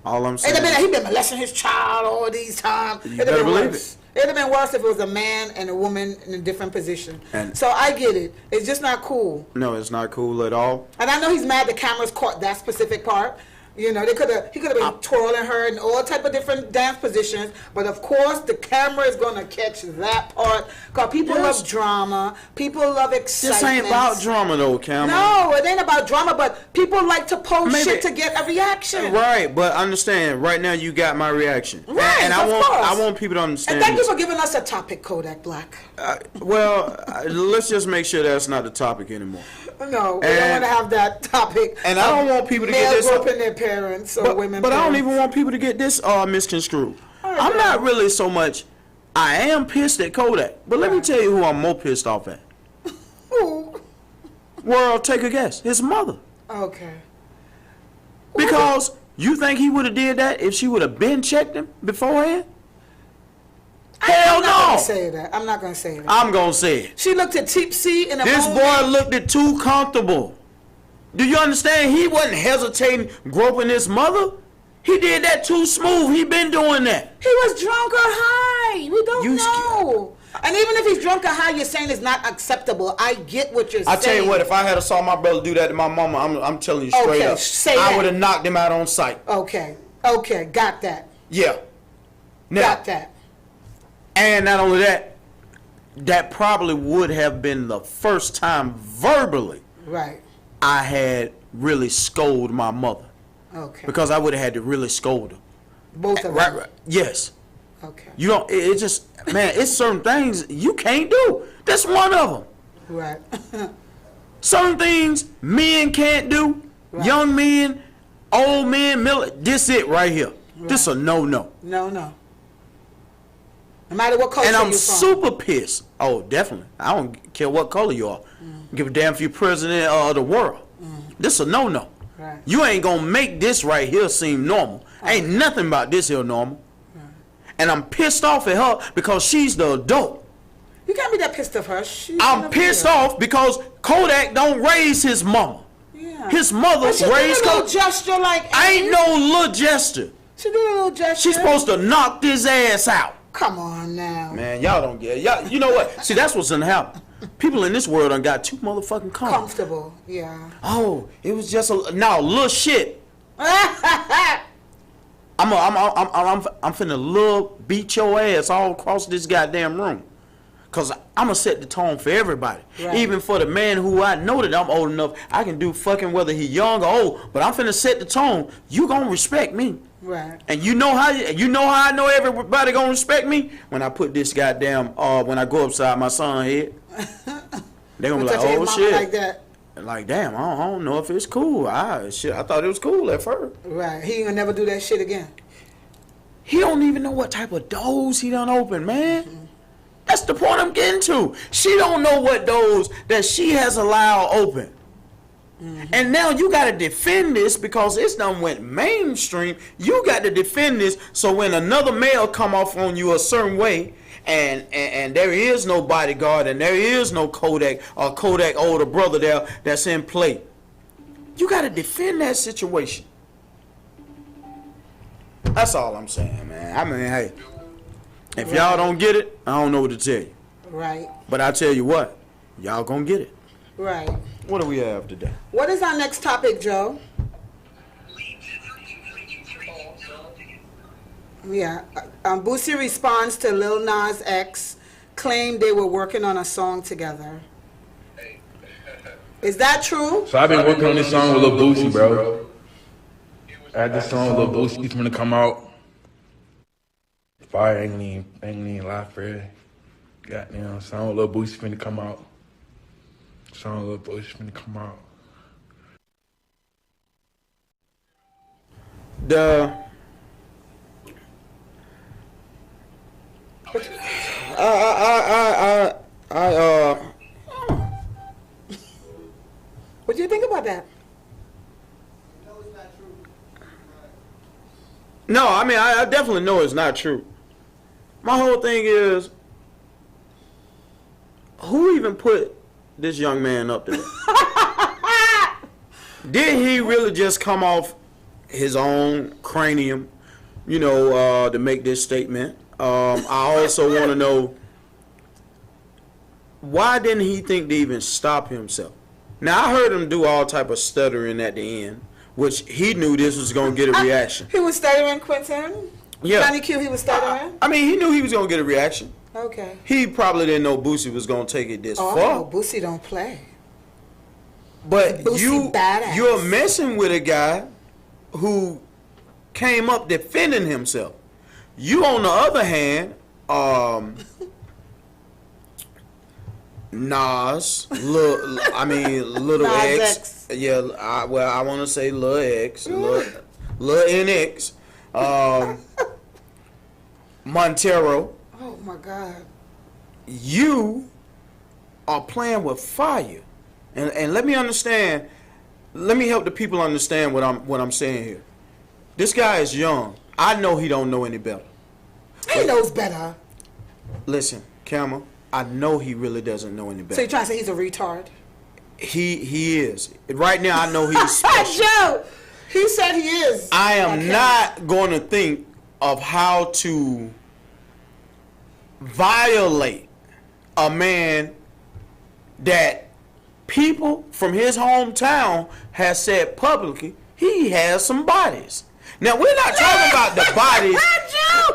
Speaker 2: All I'm saying.
Speaker 1: He'd been molesting his child all these times.
Speaker 2: You better believe it.
Speaker 1: It'd have been worse if it was a man and a woman in a different position. So I get it. It's just not cool.
Speaker 2: No, it's not cool at all.
Speaker 1: And I know he's mad the cameras caught that specific part. You know, he could have been twirling her in all type of different dance positions. But of course, the camera is going to catch that part. Because people love drama. People love excitement.
Speaker 2: This ain't about drama, though, Cameron.
Speaker 1: No, it ain't about drama. But people like to post shit to get a reaction.
Speaker 2: Right, but understand, right now you got my reaction.
Speaker 1: Right,
Speaker 2: and I want people to understand.
Speaker 1: And thank you for giving us a topic, Kodak Black.
Speaker 2: Let's just make sure that's not the topic anymore.
Speaker 1: No, we don't want to have that topic.
Speaker 2: And I don't want people to get this
Speaker 1: groping their parents or women.
Speaker 2: But I don't even want people to get this misconstrued. I'm not really so much. I am pissed at Kodak, but let me tell you who I'm more pissed off at.
Speaker 1: Who?
Speaker 2: World, take a guess. His mother.
Speaker 1: Okay.
Speaker 2: Because you think he would have did that if she would have been checked him beforehand? Hell no!
Speaker 1: I'm not going to say that. I'm not going to say that.
Speaker 2: I'm going to say it.
Speaker 1: She looked at tipsy in a
Speaker 2: This boy looked at too comfortable. Do you understand? He wasn't hesitating, groping his mother. He did that too smooth. He been doing that.
Speaker 1: He was drunk or high. We don't know. And even if he's drunk or high, you're saying it's not acceptable. I get what you're saying.
Speaker 2: I tell you what, if I had saw my brother do that to my mama, I'm telling you straight up. I would have knocked him out on sight.
Speaker 1: Okay, got that.
Speaker 2: Yeah. Now,
Speaker 1: got that.
Speaker 2: And not only that, that probably would have been the first time verbally I had really scolded my mother.
Speaker 1: Okay.
Speaker 2: Because I would have had to really scold her.
Speaker 1: Both of them?
Speaker 2: Right. Yes.
Speaker 1: Okay.
Speaker 2: You don't, it just, man, it's certain things you can't do. That's one of them.
Speaker 1: Right.
Speaker 2: Certain things men can't do. Right. Young men, old men, this it right here. Right. This a no-no.
Speaker 1: No. No matter what color you're from.
Speaker 2: And I'm super pissed. Oh, definitely. I don't care what color you are. Give a damn if you're president of the world. This a no-no.
Speaker 1: Right.
Speaker 2: You ain't gonna make this right here seem normal. Ain't nothing about this here normal. And I'm pissed off at her because she's the adult.
Speaker 1: You can't be that pissed off her.
Speaker 2: I'm pissed off because Kodak don't raise his mama.
Speaker 1: Yeah.
Speaker 2: His mother raised Kodak.
Speaker 1: She did a little gesture like...
Speaker 2: Ain't no little gesture.
Speaker 1: She did a little gesture.
Speaker 2: She's supposed to knock this ass out.
Speaker 1: Come on now.
Speaker 2: Man, y'all don't get it. Y'all, you know what? See, that's what's gonna happen. People in this world done got too motherfucking
Speaker 1: comfortable. Yeah.
Speaker 2: Oh, it was just a little shit. I'm finna beat your ass all across this goddamn room. Cause I'm gonna set the tone for everybody. Right. Even for the man who I know that I'm old enough, I can do fucking whether he young or old, but I'm finna set the tone. You gonna respect me.
Speaker 1: Right.
Speaker 2: And you know how I know everybody gonna respect me? When I put this goddamn when I go upside my son's head. They gonna be like, oh shit.
Speaker 1: Like that.
Speaker 2: Like, damn, I don't know if it's cool. I thought it was cool at first.
Speaker 1: Right. He ain't gonna never do that shit again.
Speaker 2: He don't even know what type of doors he done opened, man. That's the point I'm getting to. She don't know what doors that she has allowed open. And now you got to defend this because it's done went mainstream. You got to defend this so when another male come off on you a certain way and there is no bodyguard and there is no Kodak or Kodak older brother there that's in play, you got to defend that situation. That's all I'm saying, man. I mean, hey, if y'all don't get it, I don't know what to tell you.
Speaker 1: Right.
Speaker 2: But I tell you what, y'all gonna get it.
Speaker 1: Right.
Speaker 2: What do we have today?
Speaker 1: What is our next topic, Joe? Yeah. Boosie responds to Lil Nas X, claimed they were working on a song together. Is that true?
Speaker 9: So I've been working on this song with Lil Boosie, bro. I had this song with Lil Boosie. It's gonna come out. Fire ain't even live for it. Goddamn, song with Lil Boosie finna come out. Song with Lil Boosie finna come out.
Speaker 1: What do you think about that?
Speaker 2: No, I mean, I definitely know it's not true. My whole thing is, who even put this young man up there? Did he really just come off his own cranium, to make this statement? I also want to know, why didn't he think to even stop himself? Now, I heard him do all type of stuttering at the end, which he knew this was going to get a reaction.
Speaker 1: He was stuttering, Quentin?
Speaker 2: Yeah.
Speaker 1: Johnny Q, he was stuttering?
Speaker 2: I mean, he knew he was going to get a reaction.
Speaker 1: Okay.
Speaker 2: He probably didn't know Boosie was going to take it this far.
Speaker 1: Oh, Boosie don't play.
Speaker 2: But
Speaker 1: Boosie badass.
Speaker 2: you're messing with a guy who came up defending himself. You, on the other hand, Nas, Little
Speaker 1: Nas
Speaker 2: X. Yeah, I want to say Lil X, Lil NX, Montero.
Speaker 1: Oh my God.
Speaker 2: You are playing with fire, and let me understand. Let me help the people understand what I'm saying here. This guy is young. I know he don't know any better.
Speaker 1: He knows better.
Speaker 2: Listen, Camel, I know he really doesn't know any better.
Speaker 1: So you're trying to say he's a retard?
Speaker 2: He is. Right now, I know he's special.
Speaker 1: Joe, he said he is.
Speaker 2: I am not going to think of how to violate a man that people from his hometown has said publicly he has some bodies. Now, we're not talking about the bodies.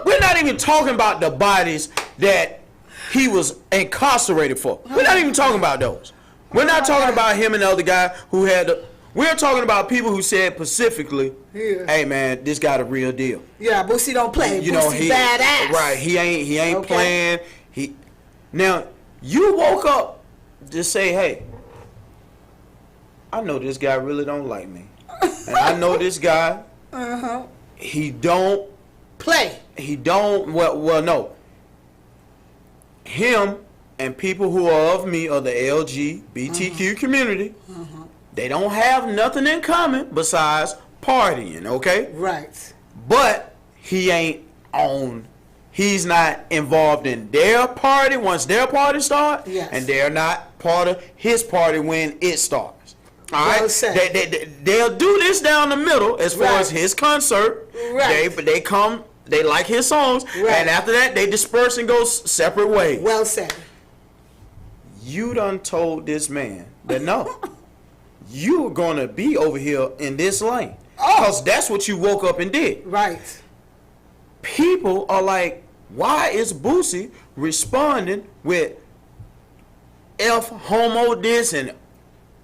Speaker 2: We're not even talking about the bodies that he was incarcerated for. We're not even talking about those. We're not talking about him and the other guy who had the... We're talking about people who said specifically, hey, man, this got a real deal.
Speaker 1: Yeah, Boosie don't play. Boosie badass.
Speaker 2: Right, he ain't playing. Now, you woke up to say, hey, I know this guy really don't like me. And I know this guy, he don't
Speaker 1: play.
Speaker 2: He don't, well, no. Him and people who are of me, or the LGBTQ community, they don't have nothing in common besides partying, okay?
Speaker 1: Right.
Speaker 2: But he ain't on, he's not involved in their party once their party starts, and they're not part of his party when it starts. All right? They'll do this down the middle as far as his concert. Right. They come, they like his songs, and after that, they disperse and go separate ways.
Speaker 1: Well said.
Speaker 2: You done told this man that no, you are going to be over here in this lane. Because that's what you woke up and did.
Speaker 1: Right.
Speaker 2: People are like, why is Boosie responding with F homo this and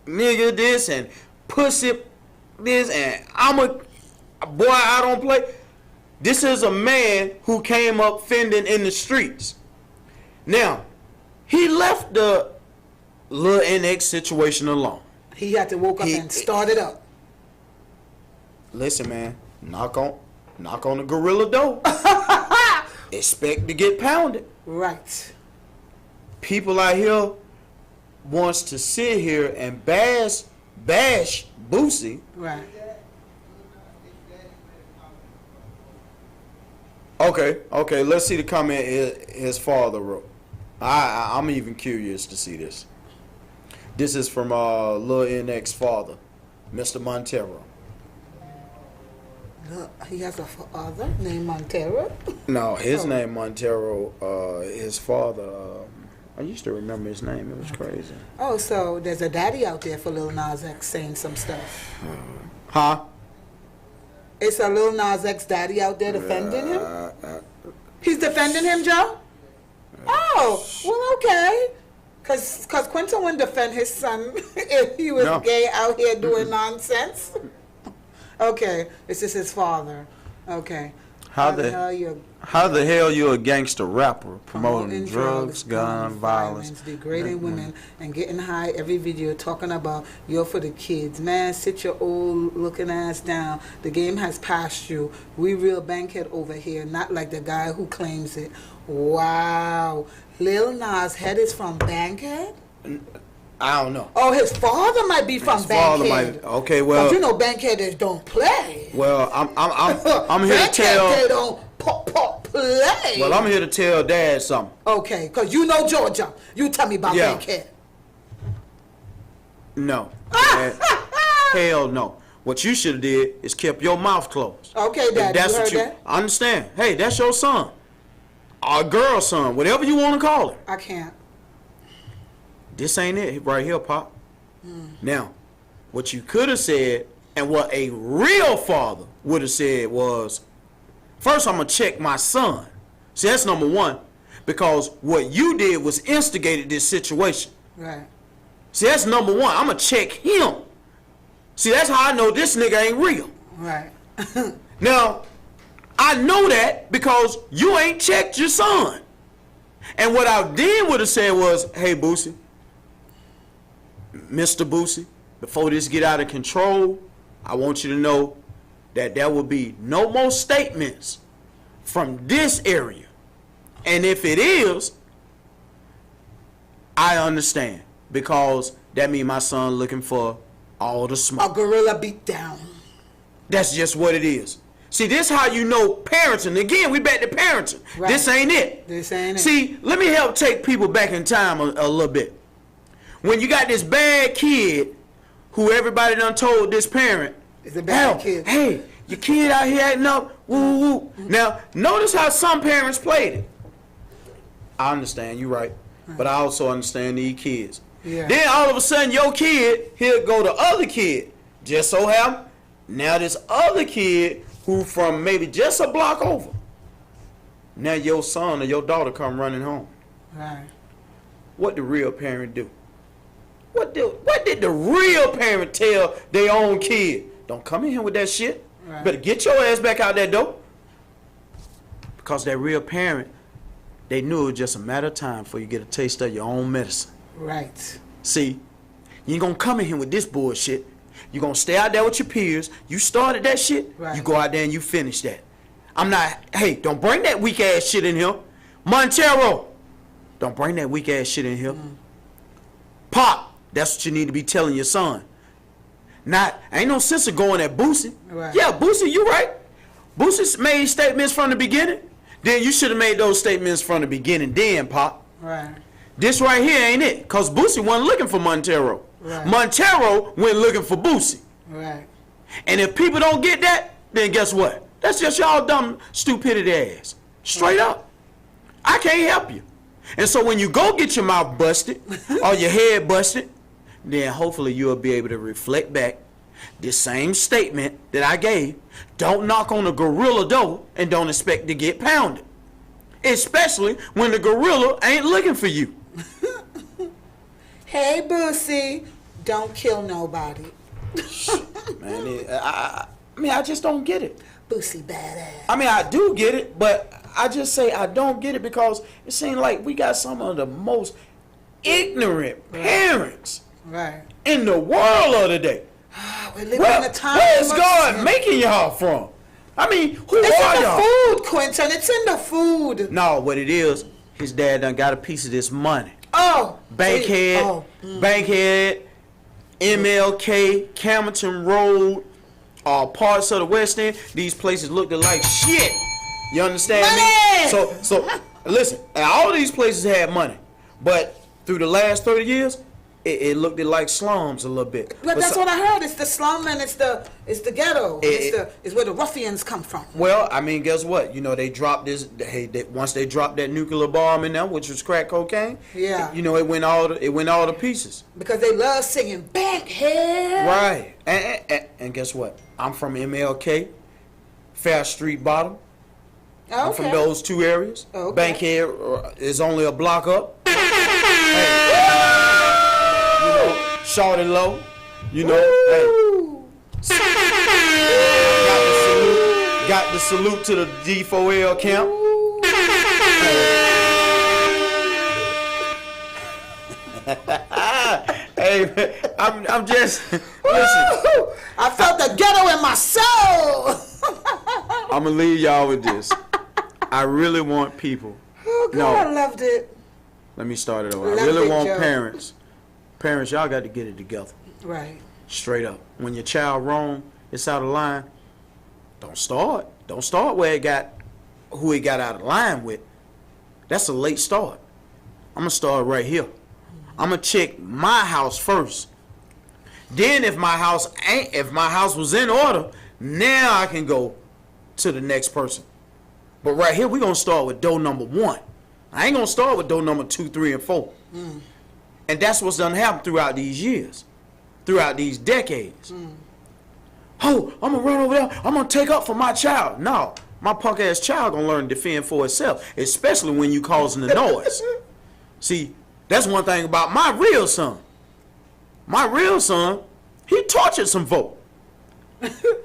Speaker 2: nigga this and pussy this and I'm a boy, I don't play. This is a man who came up fending in the streets. Now, he left the Lil NX situation alone.
Speaker 1: He had to woke up and start it up.
Speaker 2: Listen, man, knock on the gorilla door. Expect to get pounded.
Speaker 1: Right.
Speaker 2: people out here wants to sit here and bash Boosie.
Speaker 1: Right.
Speaker 2: Okay. Let's see the comment his father wrote. I'm even curious to see this. This is from Lil NX father, Mr. Montero.
Speaker 1: He has a father named Montero?
Speaker 2: No, his name Montero. His father, I used to remember his name. It was crazy.
Speaker 1: Oh, so there's a daddy out there for Lil Nas X saying some stuff.
Speaker 2: Huh?
Speaker 1: It's a Lil Nas X daddy out there defending him? He's defending him, Joe? Oh, well, okay. Because Quentin wouldn't defend his son if he was gay out here doing nonsense. Okay, this is his father. Okay.
Speaker 2: How the hell you a gangster rapper promoting drugs, gun violence,
Speaker 1: degrading women, and getting high every video talking about you're for the kids? Man, sit your old looking ass down. The game has passed you. We real bankhead over here, not like the guy who claims it. Wow. Lil Nas Head is from Bankhead?
Speaker 2: I don't know.
Speaker 1: Oh, his father might be from Bankhead.
Speaker 2: Okay, well,
Speaker 1: but you know Bankheaders don't play.
Speaker 2: Well, I'm here to tell.
Speaker 1: They don't play.
Speaker 2: Well, I'm here to tell Dad something.
Speaker 1: Okay, because you know Georgia. You tell me about Bankhead.
Speaker 2: No. Hell no. What you should have did is kept your mouth closed.
Speaker 1: Okay, Dad.
Speaker 2: That's
Speaker 1: you
Speaker 2: what you understand. Hey, that's your son. Our girl son, whatever you want to call it.
Speaker 1: I can't.
Speaker 2: This ain't it right here, Pop. Now, what you could have said and what a real father would have said was, first I'm going to check my son. See, that's number one. Because what you did was instigated this situation.
Speaker 1: Right.
Speaker 2: See, that's number one. I'm going to check him. See, that's how I know this nigga ain't real.
Speaker 1: Right.
Speaker 2: Now, I know that because you ain't checked your son. And what I then would have said was, hey, Boosie, Mr. Boosie, before this get out of control, I want you to know that there will be no more statements from this area. And if it is, I understand, because that means my son looking for all the smoke.
Speaker 1: A gorilla beat down.
Speaker 2: That's just what it is. See, this how you know parenting. Again, we back to parenting.
Speaker 1: Right.
Speaker 2: This ain't it.
Speaker 1: This ain't it.
Speaker 2: See, let me help take people back in time a little bit. When you got this bad kid who everybody done told this parent,
Speaker 1: it's a bad kid.
Speaker 2: Hey, your kid out here acting up, woo woo. Now, notice how some parents played it. I understand, you right. But I also understand these kids.
Speaker 1: Yeah.
Speaker 2: Then all of a sudden your kid, he'll go to other kid. Just so happen, now this other kid who from maybe just a block over, now your son or your daughter come running home.
Speaker 1: Right.
Speaker 2: What the real parent do? What did the real parent tell their own kid? Don't come in here with that shit.
Speaker 1: Right.
Speaker 2: Better get your ass back out that door. Because that real parent, they knew it was just a matter of time before you get a taste of your own medicine.
Speaker 1: Right.
Speaker 2: See, you ain't gonna come in here with this bullshit. You're gonna stay out there with your peers. You started that shit,
Speaker 1: right.
Speaker 2: You go out there and you finish that. I'm not, hey, don't bring that weak ass shit in here. Montero, don't bring that weak ass shit in here. Pop, that's what you need to be telling your son. Not, ain't no sense of going at Boosie.
Speaker 1: Right.
Speaker 2: Yeah, Boosie, you right. Boosie made statements from the beginning. Then you should have made those statements from the beginning then, Pop.
Speaker 1: Right.
Speaker 2: This right here ain't it. Because Boosie wasn't looking for Montero.
Speaker 1: Right.
Speaker 2: Montero went looking for Boosie.
Speaker 1: Right.
Speaker 2: And if people don't get that, then guess what? That's just y'all dumb, stupidity ass. Straight up. I can't help you. And so when you go get your mouth busted or your head busted, then hopefully you'll be able to reflect back this same statement that I gave. Don't knock on a gorilla door and don't expect to get pounded. Especially when the gorilla ain't looking for you.
Speaker 1: Hey, Boosie, don't kill nobody.
Speaker 2: Man, I mean, I just don't get it.
Speaker 1: Boosie badass.
Speaker 2: I mean, I do get it, but I just say I don't get it because it seems like we got some of the most ignorant parents in the world of today.
Speaker 1: We're living in a time.
Speaker 2: Where's God making y'all from? I mean, who are y'all?
Speaker 1: It's in the food, Quentin. It's in the food.
Speaker 2: No, what it is, his dad done got a piece of this money. Bankhead, Bankhead, MLK, Camilton Road, parts of the West End. These places looked like shit. You understand me? So listen, all these places had money, but through the last 30 years, it looked like slums a little bit.
Speaker 1: But that's what I heard. It's the slum and it's the ghetto. It's where the ruffians come from.
Speaker 2: Well, I mean, guess what? You know, they dropped this. Once they dropped that nuclear bomb in there, which was crack cocaine.
Speaker 1: Yeah.
Speaker 2: You know, it went all to pieces.
Speaker 1: Because they love singing Bankhead.
Speaker 2: Right. And guess what? I'm from MLK, Fair Street Bottom.
Speaker 1: Okay.
Speaker 2: I'm from those two areas.
Speaker 1: Okay.
Speaker 2: Bankhead is only a block up. Short and low, you know. Hey. Got the salute to the D4L camp. Hey, I'm just listen.
Speaker 1: I felt the ghetto in my soul.
Speaker 2: I'm gonna leave y'all with this. I really want people.
Speaker 1: Oh God, I loved it.
Speaker 2: Let me start it over. I really want parents. Parents, y'all got to get it together.
Speaker 1: Right.
Speaker 2: Straight up. When your child wrong, it's out of line. Don't start. Don't start who it got out of line with. That's a late start. I'm gonna start right here. I'm gonna check my house first. Then if my house was in order, now I can go to the next person. But right here, we're gonna start with door number 1. I ain't gonna start with door number 2, 3, and 4. And that's what's done happen throughout these years, throughout these decades. Oh, I'm gonna run over there. I'm gonna take up for my child. No, my punk ass child gonna learn to defend for itself, especially when you causing the noise. See, that's one thing about my real son. My real son, he tortured some folk.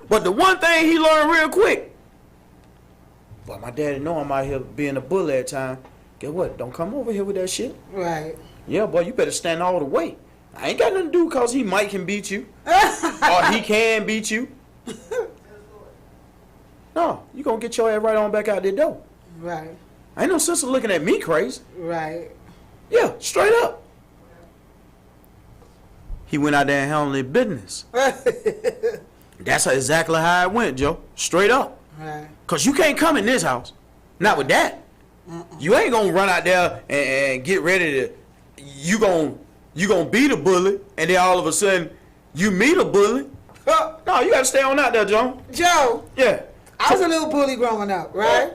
Speaker 2: But the one thing he learned real quick, well, my daddy know I'm out here being a bully at time. Guess what? Don't come over here with that shit.
Speaker 1: Right.
Speaker 2: Yeah, boy, you better stand all the way. I ain't got nothing to do because he might can beat you. Or he can beat you. No, you gonna get your ass right on back out the door.
Speaker 1: Right.
Speaker 2: Ain't no sense of looking at me crazy.
Speaker 1: Right.
Speaker 2: Yeah, straight up. He went out there and handled his business. That's exactly how it went, Joe. Straight up.
Speaker 1: Right.
Speaker 2: Because you can't come in this house. Not with that. You ain't gonna run out there and get ready to. You gonna beat a bully, and then all of a sudden you meet a bully. No, you gotta stay on out there, Joe.
Speaker 1: Joe.
Speaker 2: Yeah.
Speaker 1: I was a little bully growing up, right?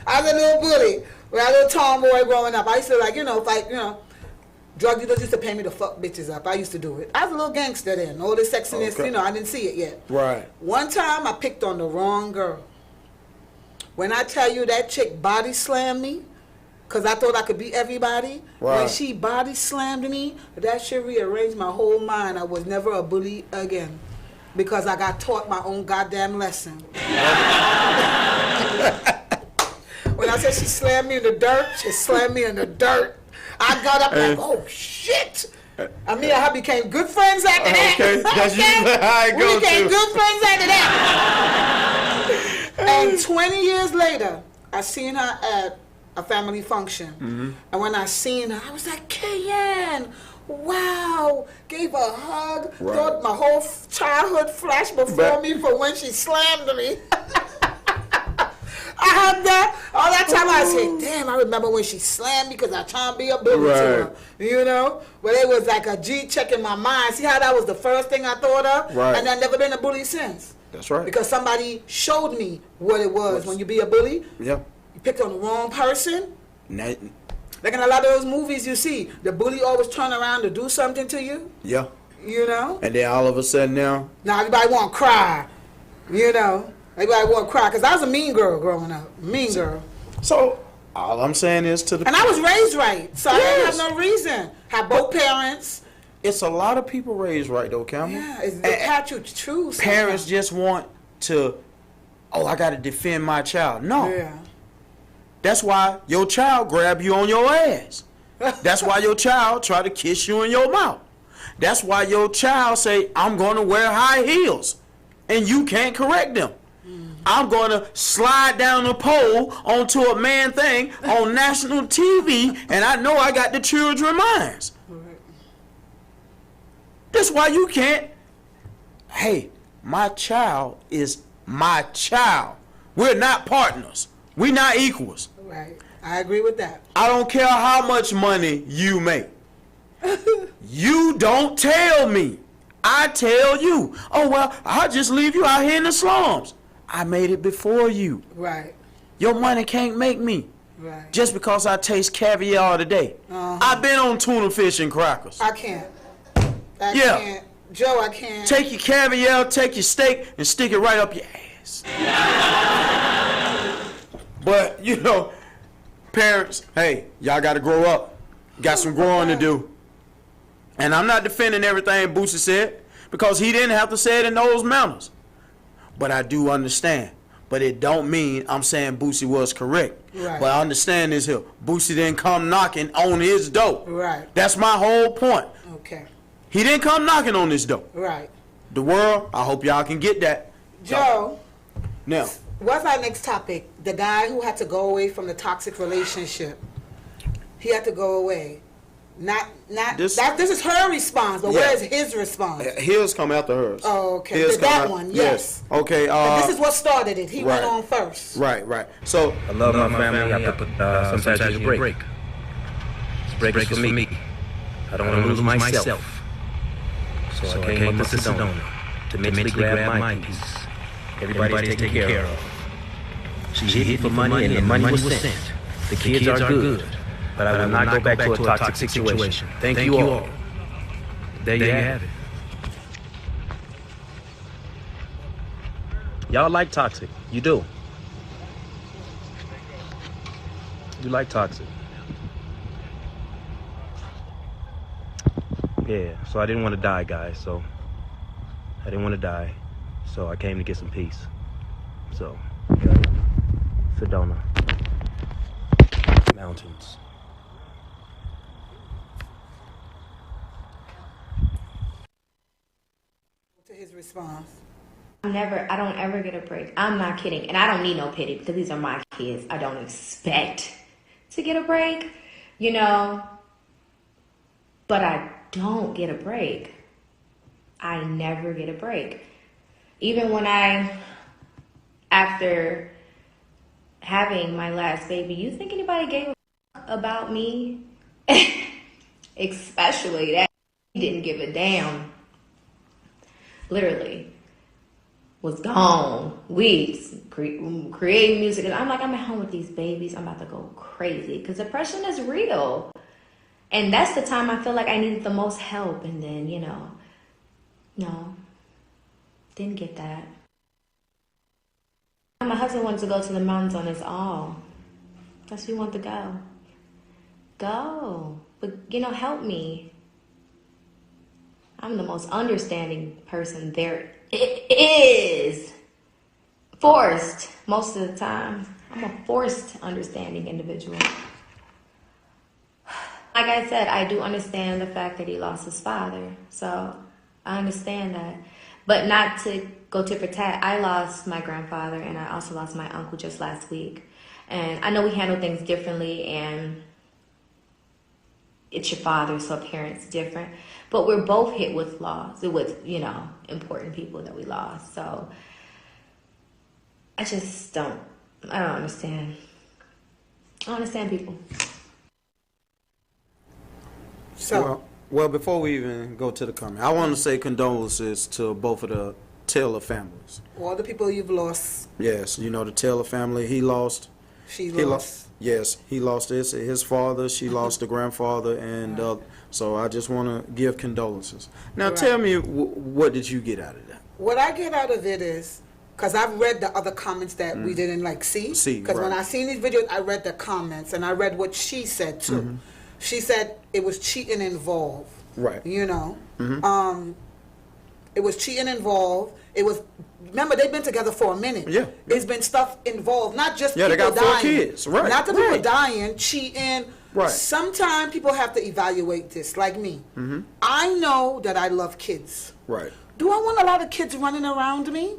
Speaker 1: I was a little bully. Right, a little tomboy growing up. I used to fight, drug dealers used to pay me to fuck bitches up. I used to do it. I was a little gangster then. All this sexiness, I didn't see it yet.
Speaker 2: Right.
Speaker 1: One time I picked on the wrong girl. When I tell you that chick body slammed me, because I thought I could beat everybody.
Speaker 2: Right.
Speaker 1: When she body slammed me, that shit rearranged my whole mind. I was never a bully again. Because I got taught my own goddamn lesson. When I said she slammed me in the dirt, she slammed me in the dirt. I got up like, oh shit. I mean, I became good friends after that.
Speaker 2: Okay, that's usually how it goes.
Speaker 1: We became good friends after that. And 20 years later, I seen her at a family function. And when I seen her, I was like, Kayan, wow. Gave her a hug.
Speaker 2: Right.
Speaker 1: Thought my whole childhood flashed before me for when she slammed me. I had that. All that time I said, damn, I remember when she slammed me because I tried to be a bully to her. But it was like a G check in my mind. See how that was the first thing I thought of?
Speaker 2: Right.
Speaker 1: And I've never been a bully since.
Speaker 2: That's right.
Speaker 1: Because somebody showed me what it was when you be a bully.
Speaker 2: Yeah.
Speaker 1: You picked on the wrong person.
Speaker 2: Like
Speaker 1: in a lot of those movies you see, the bully always turn around to do something to you.
Speaker 2: Yeah.
Speaker 1: And
Speaker 2: then all of a sudden now
Speaker 1: everybody want to cry. Everybody want to cry. Because I was a mean girl growing up. Mean girl.
Speaker 2: So, all I'm saying is to the...
Speaker 1: And I was raised right. So I didn't have no reason. Had both parents.
Speaker 2: It's a lot of people raised right, though, Cameron.
Speaker 1: Yeah, they had you choose.
Speaker 2: Parents just want to, I got to defend my child. No.
Speaker 1: Yeah.
Speaker 2: That's why your child grab you on your ass. That's why your child try to kiss you in your mouth. That's why your child say, I'm going to wear high heels. And you can't correct them. I'm going to slide down a pole onto a man thing on national TV, and I know I got the children's minds.
Speaker 1: Right.
Speaker 2: That's why you can't. Hey, my child is my child. We're not partners. We're not equals.
Speaker 1: Right. I agree with that.
Speaker 2: I don't care how much money you make. You don't tell me. I tell you. Oh, well, I'll just leave you out here in the slums. I made it before you.
Speaker 1: Right.
Speaker 2: Your money can't make me.
Speaker 1: Right.
Speaker 2: Just because I taste caviar today. I've been on tuna fish and crackers.
Speaker 1: I can't. I can't. Joe, I can't.
Speaker 2: Take your caviar, take your steak, and stick it right up your ass. But, you know, parents, hey, y'all got to grow up. Got some growing to do. And I'm not defending everything Boosie said, because he didn't have to say it in those manners. But I do understand. But it don't mean I'm saying Boosie was correct.
Speaker 1: Right.
Speaker 2: But I understand this here. Boosie didn't come knocking on his door.
Speaker 1: Right.
Speaker 2: That's my whole point.
Speaker 1: Okay.
Speaker 2: He didn't come knocking on his door.
Speaker 1: Right.
Speaker 2: The world, I hope y'all can get that.
Speaker 1: Joe.
Speaker 2: Now,
Speaker 1: what's our next topic? The guy who had to go away from the toxic relationship. He had to go away. This is her response, but where's his response?
Speaker 2: His come after hers.
Speaker 1: Oh, okay. That one, yes.
Speaker 2: Okay.
Speaker 1: But this is what started it. He went on first.
Speaker 2: Right. So
Speaker 10: I love my family. I put sometimes I need a break. This break is for me. I don't want to lose myself. So I came up to Sedona to mentally grab my piece. Everybody's taken care of. She hit for money, and the money was sent. The kids are good. But I will not go back to a toxic situation. Thank you all. There you have it. Y'all like toxic. You do. You like toxic. Yeah, so I didn't want to die, guys. So I didn't want to die. So I came to get some peace. So, Sedona. Mountains.
Speaker 1: To his response.
Speaker 11: I don't ever get a break. I'm not kidding. And I don't need no pity because these are my kids. I don't expect to get a break, you know. But I don't get a break. I never get a break. Even when after having my last baby, you think anybody gave a about me? Especially that he didn't give a damn. Literally was gone weeks creating music, and I'm like, I'm at home with these babies, I'm about to go crazy because depression is real, and that's the time I feel like I needed the most help. And then, you know, no, didn't get that. My husband wanted to go to the mountains on his own. That's where he wanted to go, but you know, help me. I'm the most understanding person there is. Forced most of the time. I'm a forced understanding individual. Like I said, I do understand the fact that he lost his father. So I understand that. But not to go tit for tat, I lost my grandfather and I also lost my uncle just last week. And I know we handle things differently, and it's your father, so parents different. But we're both hit with loss, with, you know, important people that we lost. So I don't understand. I don't understand people.
Speaker 2: So, well, before we even go to the comment, I want to say condolences to both of the Taylor families.
Speaker 1: All the people you've lost.
Speaker 2: Yes, you know, the Taylor family, he lost.
Speaker 1: She lost.
Speaker 2: Yes, he lost his father, she lost the grandfather, and so I just want to give condolences. Now, tell me, what did you get out of that?
Speaker 1: What I get out of it is, because I've read the other comments that we didn't see. Because when I seen these videos, I read the comments, and I read what she said, too. Mm-hmm. She said it was cheating involved.
Speaker 2: Right.
Speaker 1: You know? Mm-hmm. It was cheating involved. It was, remember, they've been together for a minute.
Speaker 2: Yeah.
Speaker 1: There's been stuff involved, not just
Speaker 2: people dying. Yeah, they got 4 kids. Right.
Speaker 1: Not the people dying, cheating.
Speaker 2: Right.
Speaker 1: Sometimes people have to evaluate this, like me. Mm-hmm. I know that I love kids.
Speaker 2: Right.
Speaker 1: Do I want a lot of kids running around me?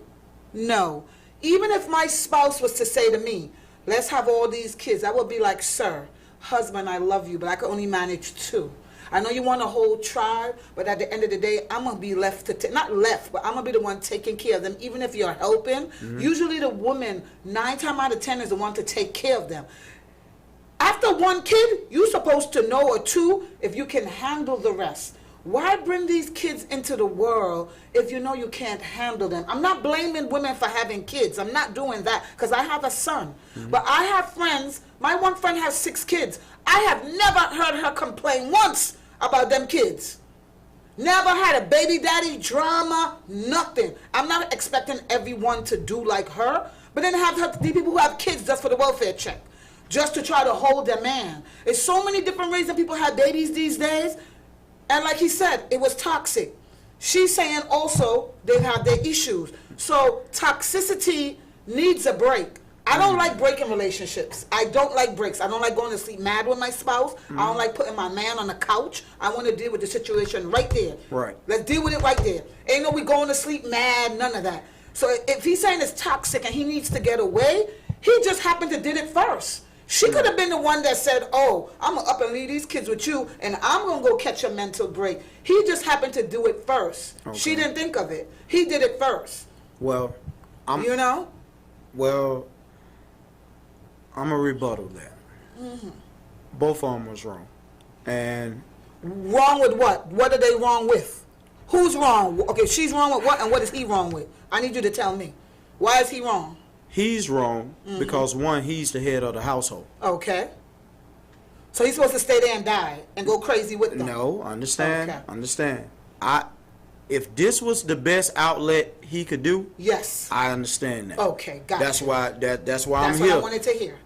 Speaker 1: No. Even if my spouse was to say to me, let's have all these kids, I would be like, sir, husband, I love you, but I can only manage 2. I know you want a whole tribe, but at the end of the day, I'm going to be left to, not left, but I'm going to be the one taking care of them, even if you're helping. Usually the woman, 9 times out of 10, is the one to take care of them. After 1 kid, you're supposed to know, or 2, if you can handle the rest. Why bring these kids into the world if you know you can't handle them? I'm not blaming women for having kids. I'm not doing that, because I have a son. But I have friends. My one friend has 6 kids. I have never heard her complain once about them kids. Never had a baby daddy drama, nothing. I'm not expecting everyone to do like her, but then have the people who have kids just for the welfare check, just to try to hold their man. There's so many different reasons people have babies these days, and like he said, it was toxic. She's saying also they have their issues. So toxicity needs a break. I don't like breaking relationships. I don't like breaks. I don't like going to sleep mad with my spouse. I don't like putting my man on the couch. I want to deal with the situation right there.
Speaker 2: Right.
Speaker 1: Let's deal with it right there. Ain't no we going to sleep mad, none of that. So if he's saying it's toxic and he needs to get away, he just happened to did it first. She could have been the one that said, oh, I'm going to up and leave these kids with you, and I'm going to go catch a mental break. He just happened to do it first. Okay. She didn't think of it. He did it first.
Speaker 2: Well, I'm going to rebuttal that. Both of them was wrong. And
Speaker 1: wrong with what? What are they wrong with? Who's wrong? Okay, she's wrong with what, and what is he wrong with? I need you to tell me. Why is he wrong?
Speaker 2: He's wrong because, one, he's the head of the household.
Speaker 1: Okay. So he's supposed to stay there and die and go crazy with them?
Speaker 2: No, understand. If this was the best outlet he could do,
Speaker 1: yes,
Speaker 2: I understand that.
Speaker 1: Okay, got
Speaker 2: That's
Speaker 1: you.
Speaker 2: why I'm here.
Speaker 1: That's what I wanted to hear.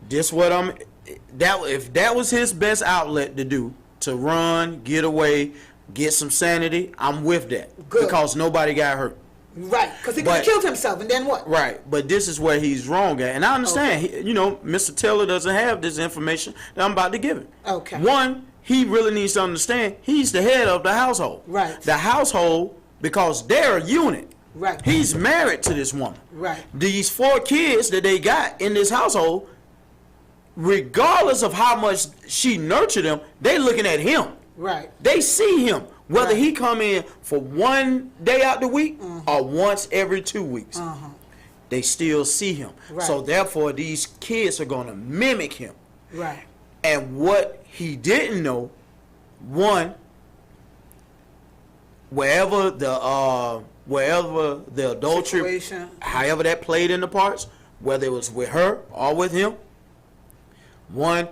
Speaker 2: If that was his best outlet to do, to run, get away, get some sanity, I'm with that.
Speaker 1: Good.
Speaker 2: Because nobody got hurt.
Speaker 1: Right, because he could have killed himself, and then what?
Speaker 2: Right, but this is where he's wrong at, and I understand. Okay. Mr. Taylor doesn't have this information that I'm about to give him.
Speaker 1: Okay.
Speaker 2: One, he really needs to understand he's the head of the household.
Speaker 1: Right.
Speaker 2: The household, because they're a unit.
Speaker 1: Right.
Speaker 2: He's married to this woman.
Speaker 1: Right.
Speaker 2: These 4 kids that they got in this household, regardless of how much she nurtured them, they looking at him.
Speaker 1: Right.
Speaker 2: They see him. Whether he come in for 1 day out the week or once every 2 weeks, they still see him.
Speaker 1: Right.
Speaker 2: So therefore, these kids are going to mimic him.
Speaker 1: Right.
Speaker 2: And what he didn't know, one, wherever the adultery,
Speaker 1: situation,
Speaker 2: however that played in the parts, whether it was with her or with him, one,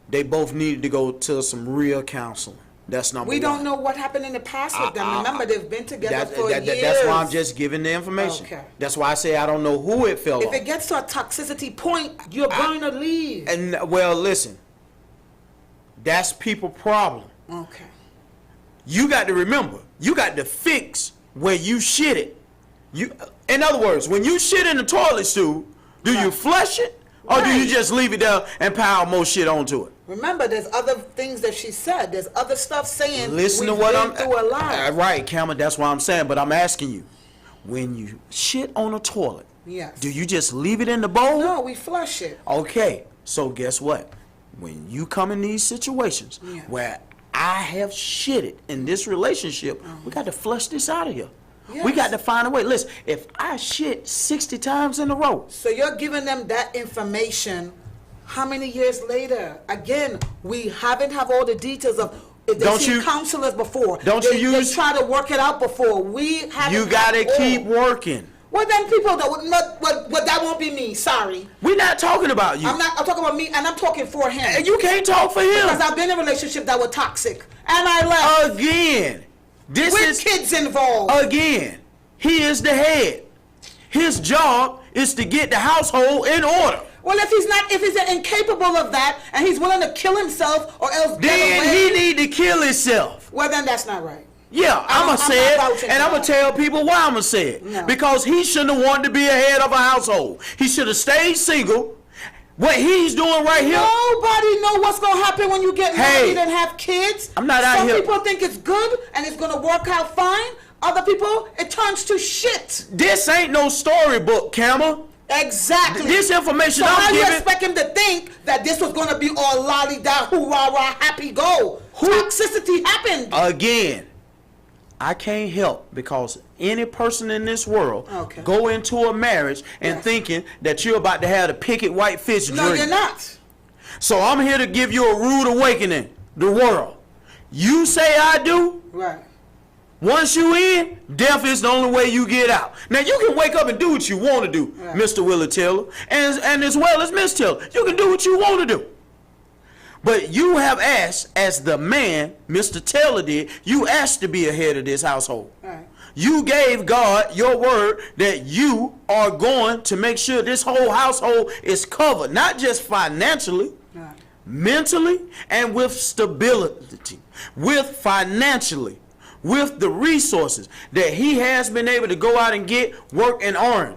Speaker 2: they both needed to go to some real counseling. That's number one.
Speaker 1: We don't know what happened in the past with them. Remember, they've been together for years.
Speaker 2: That's why I'm just giving the information.
Speaker 1: Okay.
Speaker 2: That's why I say I don't know who it fell
Speaker 1: If
Speaker 2: on.
Speaker 1: it gets to a toxicity point, you're going to leave.
Speaker 2: And well, listen, that's people problem.
Speaker 1: Okay.
Speaker 2: You got to remember, you got to fix where you shit it. In other words, when you shit in the toilet stool, do you flush it or do you just leave it there and pile more shit onto it?
Speaker 1: Remember, there's other things that she said. There's other stuff saying.
Speaker 2: Listen to what I'm
Speaker 1: through a lot.
Speaker 2: Right, Cameron. That's what I'm saying. But I'm asking you, when you shit on a toilet,
Speaker 1: yes,
Speaker 2: do you just leave it in the bowl?
Speaker 1: No, we flush it.
Speaker 2: Okay. So guess what? When you come in these situations where I have shitted in this relationship, we got to flush this out of here. Yes. We got to find a way. Listen, if I shit 60 times in a row.
Speaker 1: So you're giving them that information. How many years later? Again, we haven't have all the details of if they've seen counselors before. They try to work it out before. We haven't.
Speaker 2: You gotta keep working.
Speaker 1: Well, then people that won't be me. Sorry.
Speaker 2: We're not talking about you.
Speaker 1: I'm talking about me, and I'm talking for him.
Speaker 2: And you can't talk for him
Speaker 1: because I've been in a relationship that were toxic, and I left
Speaker 2: again. With
Speaker 1: kids involved.
Speaker 2: Again, he is the head. His job is to get the household in order.
Speaker 1: Well, if he's incapable of that and he's willing to kill himself or else
Speaker 2: then he need to kill himself.
Speaker 1: Well, then that's not right.
Speaker 2: Yeah, I'm going to say it, and I'm going to tell people why I'm going to say it. No. Because he shouldn't have wanted to be a head of a household. He should have stayed single. What he's doing right here.
Speaker 1: Nobody know what's going to happen when you get married and have kids.
Speaker 2: I'm not out here.
Speaker 1: Some people think it's good and it's going to work out fine. Other people, it turns to shit.
Speaker 2: This ain't no storybook, Camel.
Speaker 1: Exactly.
Speaker 2: This information
Speaker 1: so
Speaker 2: I'm
Speaker 1: how
Speaker 2: giving.
Speaker 1: you expect him to think that this was going to be all lolly-da, hoorah, happy go? Toxicity happened.
Speaker 2: Again, I can't help because any person in this world go into a marriage and thinking that you're about to have the picket white fish drink.
Speaker 1: No, you're not.
Speaker 2: So I'm here to give you a rude awakening. The world. You say I do.
Speaker 1: Right.
Speaker 2: Once you in, death is the only way you get out. Now you can wake up and do what you want to do, Mr. Willie Taylor, and as well as Miss Taylor. You can do what you want to do. But you have asked, as the man, Mr. Taylor did, you asked to be a head of this household.
Speaker 1: Right.
Speaker 2: You gave God your word that you are going to make sure this whole household is covered, not just financially, mentally, and with stability, with financially, with the resources that he has been able to go out and get, work, and earn.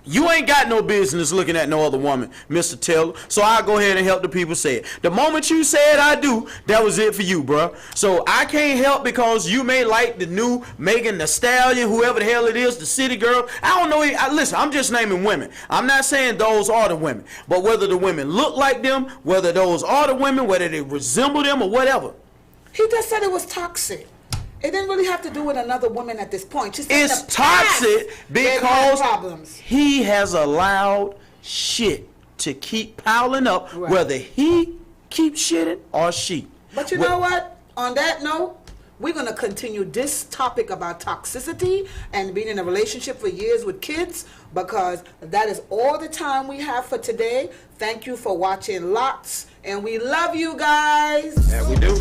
Speaker 2: You ain't got no business looking at no other woman, Mr. Taylor. So I'll go ahead and help the people say it. The moment you said I do, that was it for you, bruh. So I can't help because you may like the new Megan Thee Stallion, whoever the hell it is, the city girl. I don't know. Listen, I'm just naming women. I'm not saying those are the women. But whether the women look like them, whether those are the women, whether they resemble them or whatever.
Speaker 1: He just said it was toxic. It didn't really have to do with another woman at this point.
Speaker 2: It's toxic because he has allowed shit to keep piling up, whether he keeps shitting or she.
Speaker 1: But you know what? On that note, we're going to continue this topic about toxicity and being in a relationship for years with kids, because that is all the time we have for today. Thank you for watching L.O.T.S, and we love you guys.
Speaker 2: Yeah, we do.